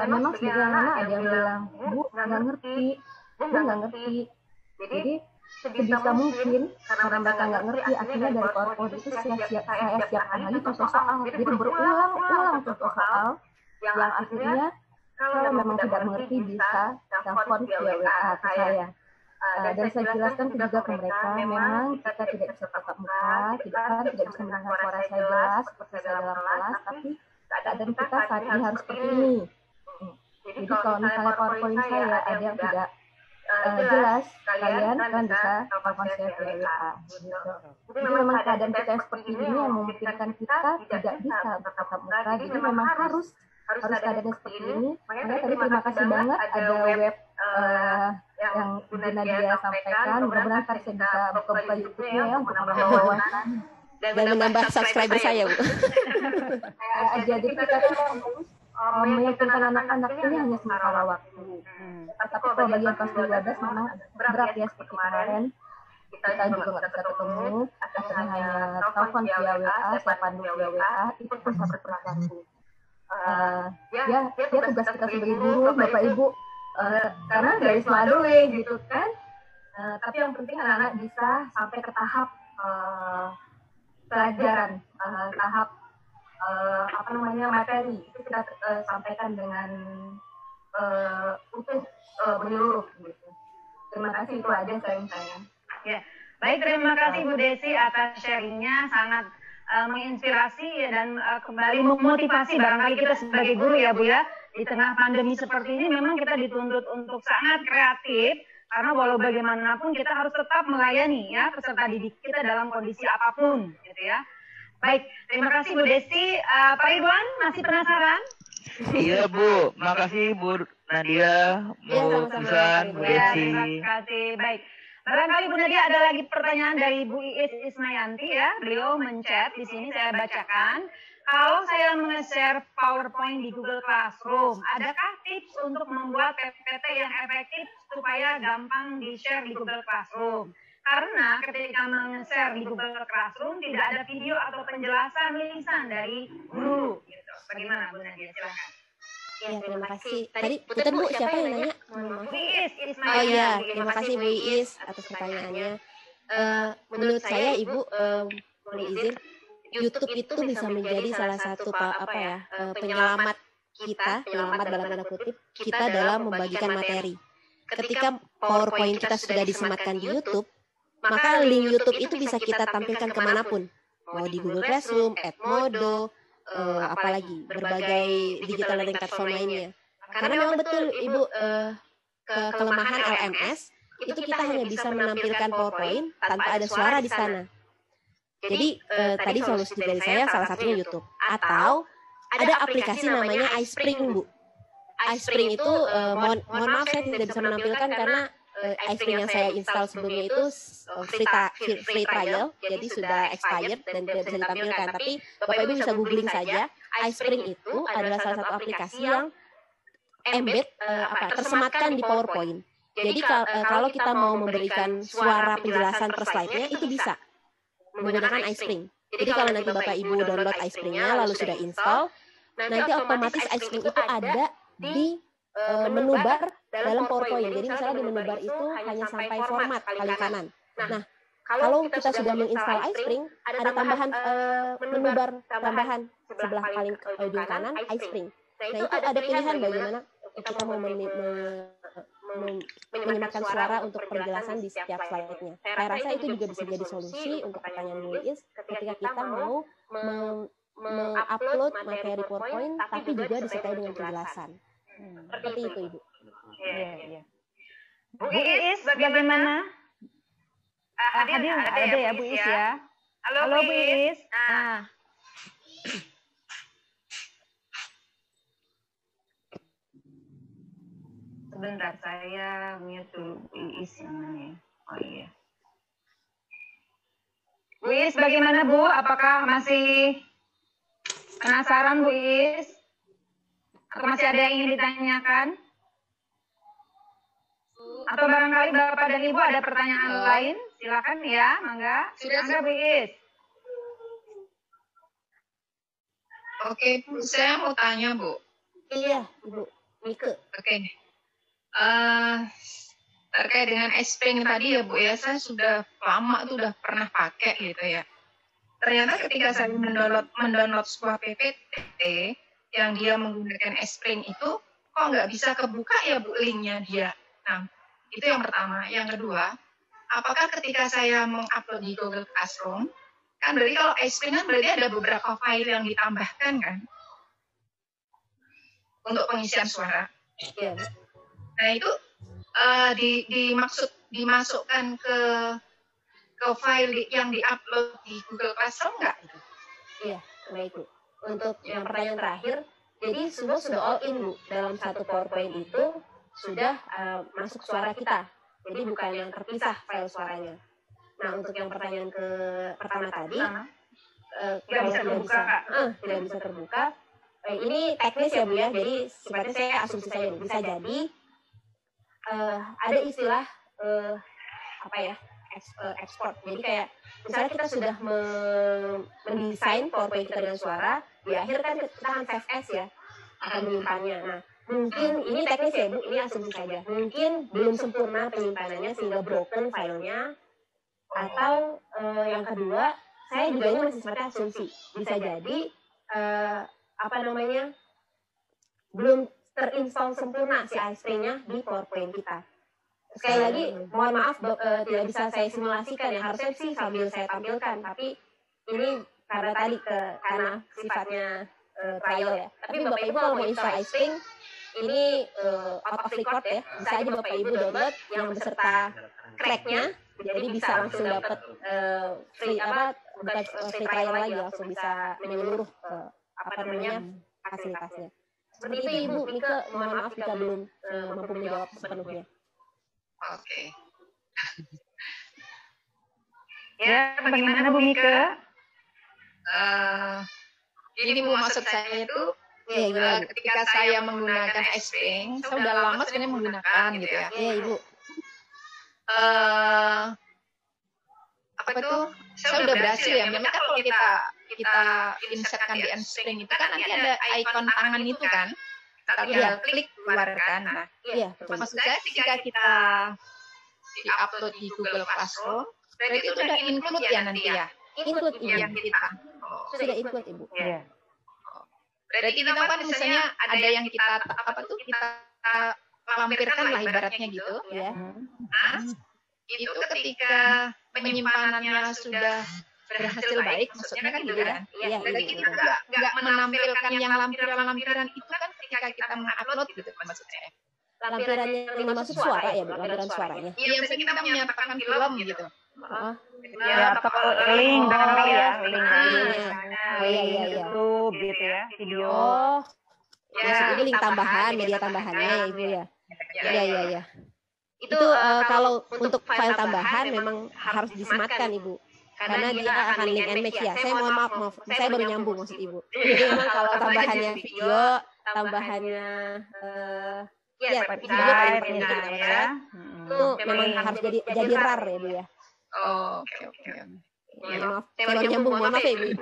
Memang sebagian anak ada yang bilang, Bu nggak ngerti. Jadi sebisa mungkin karena mereka nggak ngerti, akhirnya dari PowerPoint itu saya siapkan lagi contoh soal. Jadi berulang contoh soal yang akhirnya kalau memang tidak mengerti bisa telepon via WA ke saya. Dan saya jelaskan juga ke mereka, memang kita tidak bisa tatap muka, tidak bisa mendengar suara saya jelas seperti saya dalam kelas, tapi keadaan kita saat ini harus seperti ini. Jadi kalau misalnya PowerPoint saya ada yang tidak jelas, kalian kan bisa telepon saya via WA. Jadi memang keadaan kita yang seperti ini yang memungkinkan kita tidak bisa tatap muka, jadi memang harus harus keadaannya seperti ini. Makanya tadi terima kasih banget ada web yang Bu Nadia sampaikan. Mudah-mudahan saya bisa buka-buka YouTube-nya ya untuk menambah wawasan dan menambah subscriber saya, Bu. Jadi kita tuh meyakinkan anak-anak ini hanya sementara waktu. Tapi kalau bagi yang kelas 12 memang berat ya, seperti kemarin kita juga nggak bisa ketemu, akhirnya hanya telepon via WA, siapan via WA, itu pun sangat terganggu. Ya tugas kita sebagai guru, Bapak Ibu, karena dari Wisma Atlet gitu kan. Tapi yang penting anak-anak bisa sampai ke tahap pelajaran, tahap materi itu kita sampaikan dengan utuh menyeluruh gitu. Terima kasih, itu aja sharing saya. Ya, baik, terima kasih Bu Desi atas sharingnya, sangat menginspirasi dan kembali memotivasi barangkali kita sebagai guru ya Bu ya. Di tengah pandemi seperti ini memang kita dituntut untuk sangat kreatif, karena walau bagaimanapun kita harus tetap melayani ya peserta didik kita dalam kondisi apapun gitu ya. Baik, terima kasih Bu Desi. Pak Ridwan masih penasaran? Iya Bu, makasih Bu Nadia, Bu Susan, Bu Desi. Terima kasih. Baik, barangkali Bu Nadia ada lagi pertanyaan dari Bu Iis Ismayanti ya. Beliau menchat di sini, saya bacakan. Kalau saya nge-share PowerPoint di Google Classroom, adakah tips untuk membuat PPT yang efektif supaya gampang di-share di Google Classroom? Karena ketika meng-share di Google Classroom tidak ada video atau penjelasan lisan dari guru. Gitu. Bagaimana Bu Nadia? Silakan. Ya, terima kasih. Tadi Punten Bu, siapa yang nanya? Bu Iis Ismayanti. Oh iya, terima kasih Bu Iis atas pertanyaannya. Menurut saya Ibu boleh izin, YouTube itu bisa menjadi salah satu penyelamat kita, penyelamat dalam tanda kutip, kita dalam membagikan materi. Ketika PowerPoint kita sudah disematkan di YouTube, maka link YouTube itu bisa kita tampilkan kemanapun, mau di Google Classroom, Edmodo, apalagi berbagai digital learning platform lainnya. Karena memang betul Ibu, kelemahan LMS itu kita hanya bisa menampilkan PowerPoint tanpa ada suara di sana. Jadi tadi solusi dari saya salah satunya YouTube. Atau ada aplikasi namanya iSpring Bu. iSpring itu mohon maaf saya tidak bisa menampilkan karena iSpring yang saya install sebelumnya itu free trial, jadi sudah expired dan tidak bisa ditampilkan. Tapi Bapak Ibu bisa googling saja. iSpring itu adalah salah satu aplikasi yang tersematkan di PowerPoint. Jadi kalau kita mau memberikan suara penjelasan per slide-nya itu bisa menggunakan iSpring. Jadi kalau nanti Bapak Ibu download iSpring-nya lalu sudah install, nanti otomatis iSpring itu ada di menu bar dalam PowerPoint. Jadi misalnya di menu bar itu hanya sampai format paling kanan. Nah, kalau kita sudah menginstal iSpring, ada tambahan menu bar tambahan sebelah paling ujung kanan iSpring. Nah, itu ada pilihan bagaimana kita mau menyematkan suara untuk penjelasan di setiap slide-nya. Saya rasa itu juga bisa jadi solusi untuk pertanyaan Bu Iis ketika kita mau mengupload materi PowerPoint tapi juga disertai dengan penjelasan. Seperti itu Ibu. Iya. Bu Iis bagaimana? Ada ya Bu Iis ya. Halo Bu Iis. Nah. Sebentar, saya mute dulu Bu Iis yang mana ya? Oh iya. Bu Iis bagaimana Bu? Apakah masih penasaran Bu Iis? Atau masih ada yang ingin ditanyakan? Atau barangkali Bapak dan Ibu ada pertanyaan lain? Silakan ya, mangga. Mangga Bu Iis. Oke, Bu, saya mau tanya, Bu. Iya, Ibu. Mike. Oke. Terkait dengan iSpring tadi ya Bu ya, saya sudah lama tuh udah pernah pakai gitu ya. Ternyata ketika saya mendownload sebuah PPT yang dia menggunakan iSpring itu kok nggak bisa kebuka ya Bu linknya dia. Nah, itu yang pertama. Yang kedua, apakah ketika saya mengupload di Google Classroom, kan berarti kalau iSpring kan berarti ada beberapa file yang ditambahkan kan untuk pengisian suara. Iya. Nah itu dimasukkan ke file yang diupload di Google Classroom nggak? Iya, baik Bu. Untuk yang pertanyaan terakhir, Jadi semua sudah all in Bu, dalam satu PowerPoint itu sudah masuk suara kita. Jadi bukan yang terpisah file suaranya. Nah untuk yang pertanyaan pertama tadi, Tidak bisa terbuka. tidak bisa terbuka. Ini teknis ya Bu ya, jadi sifatnya saya asumsi saja nih. Bisa jadi ada istilah apa ya, ekspor. Jadi kayak misalnya kita sudah mendesain PowerPoint kita dengan suara, di akhir kan kita akan save as ya, akan menyimpannya. Nah mungkin ini teknis ya Bu, ini asumsi saja. Mungkin belum sempurna penyimpanannya sehingga broken filenya. Atau yang kedua, saya juga ini masih seperti asumsi. Bisa jadi belum terinstall sempurna si iSpring-nya di PowerPoint kita. Sekali lagi, mohon maaf tidak bisa saya simulasikan ya, harusnya sih sambil saya tampilkan, tapi ini karena sifatnya trial ya. Tapi Bapak Ibu kalau mau install iSpring, ini out of record ya, bisa aja Bapak Ibu download yang beserta crack-nya, jadi bisa langsung dapat bukan free trial lagi, langsung bisa menyeluruh fasilitasnya. Seperti itu Ibu Mika, mohon maaf jika belum mampu menjawab sepenuhnya. Oke. Ya, bagaimana Bu Mika? Ini Bu, maksud saya itu ketika saya menggunakan iSpring, saya udah lama sebenarnya menggunakan gitu ya. Iya Ibu. Apa itu? Saya udah berhasil ya. Memang kan kalau kita insertkan di iSpring itu kan nanti ada ikon tangan itu kan. Kita tinggal klik keluarkan. Nah, Iya, betul. maksud saya ketika kita di-upload di Google Classroom, berarti itu udah include ya nanti ya. Include Ibu. Yang kita. Sudah include Ibu. Iya. Berarti kita kan misalnya ada yang kita lampirkan lah ibaratnya gitu. Ya. Nah, itu ketika penyimpanannya sudah berhasil baik, maksudnya kan gitu kan. Iya, Berarti kita nggak menampilkan yang lampiran-lampiran itu kan ketika kita mengupload gitu maksudnya. Lampirannya yang dimaksud suara ya Bu, lampiran suaranya. Iya, misalnya kita menyatakan film gitu. Ya, atau link barangkali ya, link Oh iya. YouTube gitu ya, video. Oh, maksud Ya, Ibu link tambahan, media tambahannya ya Ibu ya. ya. Iya. Itu kalau untuk file tambahan memang harus disematkan Ibu. Karena dia akan link and match ya. Saya mohon maaf, saya baru nyambung maksud Ibu. Jadi memang kalau tambahannya video, tambahannya video paling penting ya. Itu memang harus jadi rar ya Bu ya. Oh, oke. Maaf, saya baru nyambung, mohon maaf ya Ibu.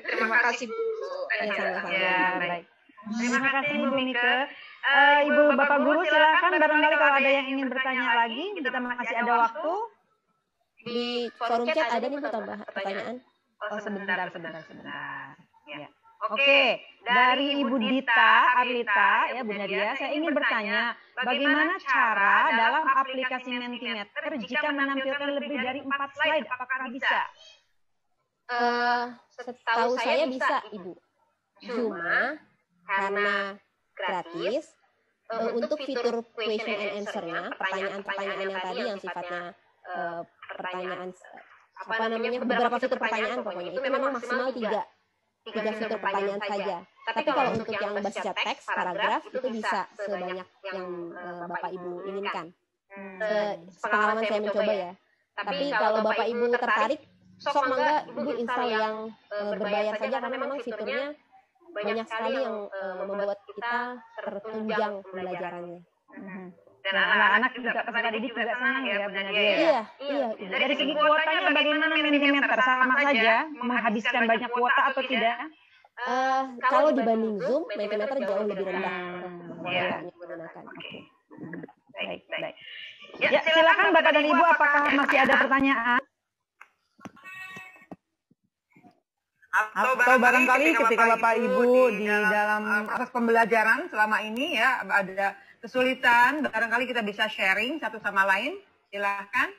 Terima kasih Bu. Ya, sama-sama. Ya, baik. Terima kasih Bu Mika. Ibu Bapak Guru silakan barangkali kalau ada yang ingin bertanya lagi, kita masih ada waktu. Di forum chat ada nih Bu tambahan pertanyaan. Oh, sebentar. Ya. Oke, dari Ibu Dita Arlita, ya Bu Nadia, saya ingin bertanya, bagaimana cara dalam aplikasi Mentimeter jika menampilkan lebih dari 4 slide, apakah bisa? Setahu saya bisa Ibu. Cuma karena gratis, untuk fitur question and answer-nya, pertanyaan-pertanyaan yang tadi yang sifatnya pertanyaan beberapa fitur pertanyaan pokoknya itu memang maksimal tiga fitur pertanyaan saja. Tapi kalau untuk yang baca teks paragraf itu bisa sebanyak yang Bapak Ibu inginkan. Pengalaman saya mencoba ya. Tapi kalau Bapak Ibu tertarik, sok mangga Ibu install yang berbayar saja karena memang fiturnya banyak sekali yang membuat kita tertunjang pembelajarannya. Dan anak-anak juga peserta didik juga senang ya Bu Nadia ya. Iya. Dari segi kuotanya bagaimana Mentimeter? Sama saja menghabiskan banyak kuota atau tidak? Kalau dibanding Zoom, Mentimeter jauh lebih rendah kuotanya menggunakan. Baik. Ya, silakan Bapak dan Ibu, apakah masih ada pertanyaan? Atau barangkali ketika Bapak Ibu di dalam proses pembelajaran selama ini ya ada kesulitan, barangkali kita bisa sharing satu sama lain. Silakan.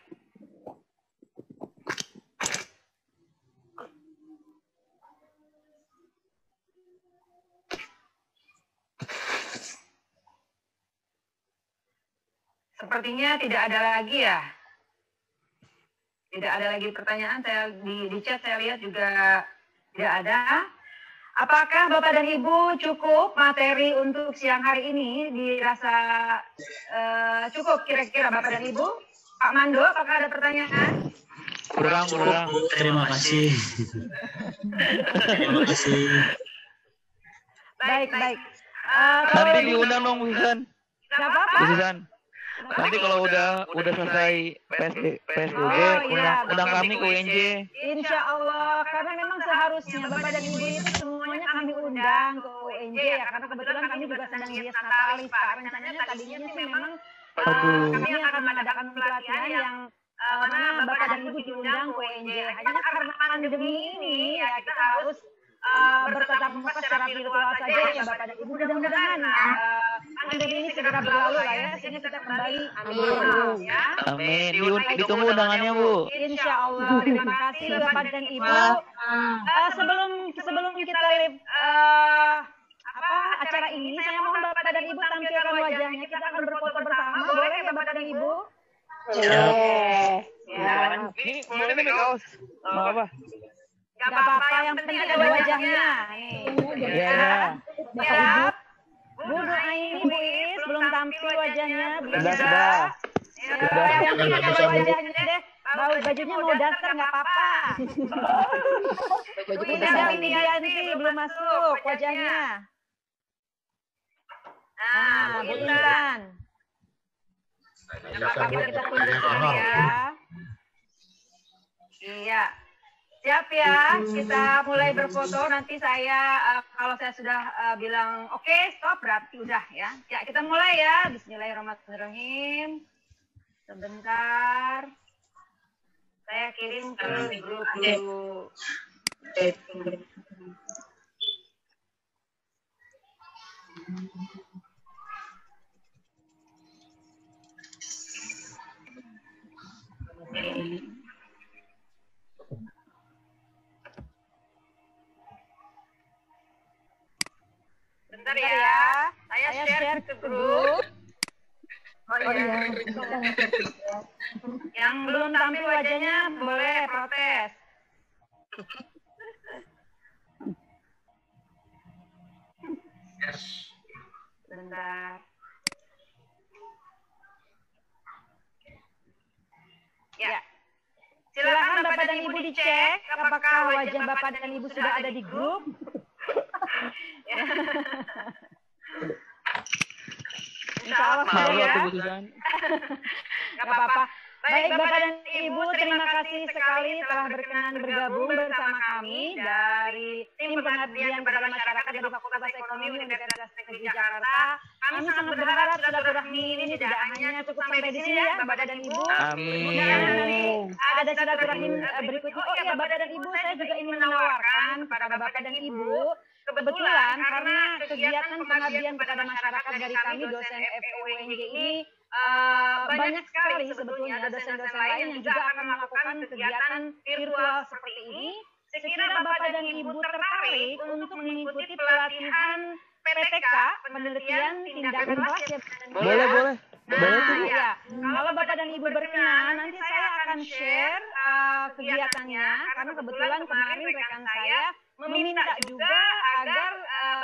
Sepertinya tidak ada lagi ya. Tidak ada lagi pertanyaan. Saya di chat saya lihat juga tidak ada. Apakah Bapak dan Ibu cukup materi untuk siang hari ini? Dirasa cukup kira-kira Bapak dan Ibu? Pak Mando, apakah ada pertanyaan? Kurang. Terima kasih. Terima kasih. Baik. Nanti diundang dong, Bu Susan. Nggak apa-apa. Bu Susan. Nanti kalau udah selesai PSBB, undang kami ke UNJ. Insya Allah, karena memang seharusnya Bapak dan Ibu itu semuanya kami undang ke UNJ ya, karena kebetulan kami juga sedang hias Natalis, Pak. Rencananya tadinya sih memang kami akan mengadakan pelatihan yang mana Bapak dan Ibu diundang ke UNJ. Hanya karena pandemi ini ya kita harus bertatap muka secara virtual saja ya Bapak dan Ibu. Mudah-mudahan pandemi ini segera berlalu lah ya, sehingga kita kembali normal ya. Amin. Ditunggu undangannya, Bu. Insya Allah. Terima kasih Bapak dan Ibu. Sebelum kita acara ini, saya mohon Bapak dan Ibu tampilkan wajahnya. Kita akan berfoto bersama. Boleh ya Bapak dan Ibu? Ya. Ini boleh nih kaos. Mau apa? Gak apa-apa, yang penting ada wajahnya. Iya. Siap. Bu Aini, Bu Is, belum tampil wajahnya. Sudah. Yang penting ada wajahnya deh. Bajunya mau daster nggak apa-apa. Ini dari Dianti belum masuk wajahnya. Nah, Bu Intan. Gak apa-apa, kita tunggu dulu ya. Iya. Siap ya, kita mulai berfoto. Nanti saya, kalau saya sudah bilang oke, stop, berarti udah ya. Ya, kita mulai ya. Bismillahirrahmanirrahim. Sebentar. Saya kirim ke grup dulu. Bentar ya, saya share ke grup. Oh iya. Yang belum tampil wajahnya boleh protes. Bentar. Ya. Silakan Bapak dan Ibu dicek apakah wajah Bapak dan Ibu sudah ada di grup. Insya Allah sudah ya. Gak apa-apa. Baik Bapak dan Ibu, terima kasih sekali telah berkenan bergabung bersama kami dari tim pengabdian kepada masyarakat dari Fakultas Ekonomi Universitas Negeri Jakarta. Kami sangat berharap silaturahmi ini tidak hanya cukup sampai di sini ya Bapak dan Ibu. Amin. Ada silaturahmi berikutnya. Oh iya Bapak dan Ibu, saya juga ingin menawarkan kepada Bapak dan Ibu, kebetulan karena kegiatan pengabdian kepada masyarakat dari kami dosen FUNJ ini banyak sekali sebetulnya dosen-dosen lain yang juga akan melakukan kegiatan virtual seperti ini. Sekiranya Bapak dan Ibu tertarik untuk mengikuti pelatihan PTK, penelitian tindakan kelas ya. Boleh. Ya. Kalau Bapak dan Ibu berkenan, nanti saya akan share kegiatannya karena kebetulan kemarin rekan saya meminta juga agar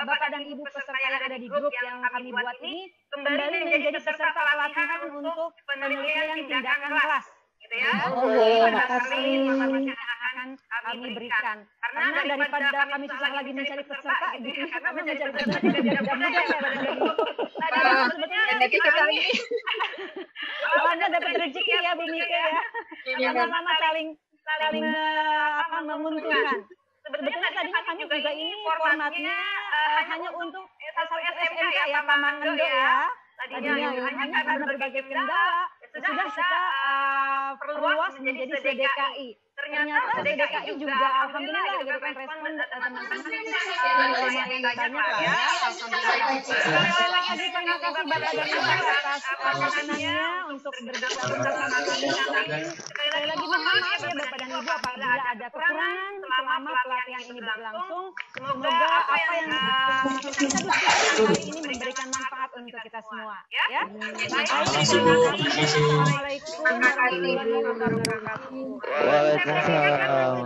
Bapak dan Ibu peserta yang ada di grup yang kami buat ini kembali menjadi peserta pelatihan untuk penelitian tindakan kelas, gitu ya. Informasi yang akan kami berikan. Karena daripada kami susah lagi mencari peserta, gitu ya, karena mencari peserta tidak mudah ya Bapak dan Ibu. Sebetulnya Anda dapat rezeki ya Bu Mika ya. Sama-sama saling menguntungkan. Sebetulnya tadinya kami juga ini formatnya hanya untuk satu SMK ya Pak Mando ya. Tadinya hanya karena berbagai kendala sudah kita perluas menjadi CDKI. Ternyata CDKI juga alhamdulillah gitu kan respon teman-teman lumayan banyak lah ya. Sekali lagi terima kasih Bapak dan Ibu atas perkenannya untuk bergabung bersama kami. Sekali lagi mohon maaf ya Bapak dan Ibu apabila ada kekurangan selama pelatihan ini berlangsung. Semoga apa yang kita diskusikan kali ini memberikan manfaat untuk kita semua. Ya. Baik, Assalamualaikum warahmatullahi wabarakatuh. Waalaikumsalam.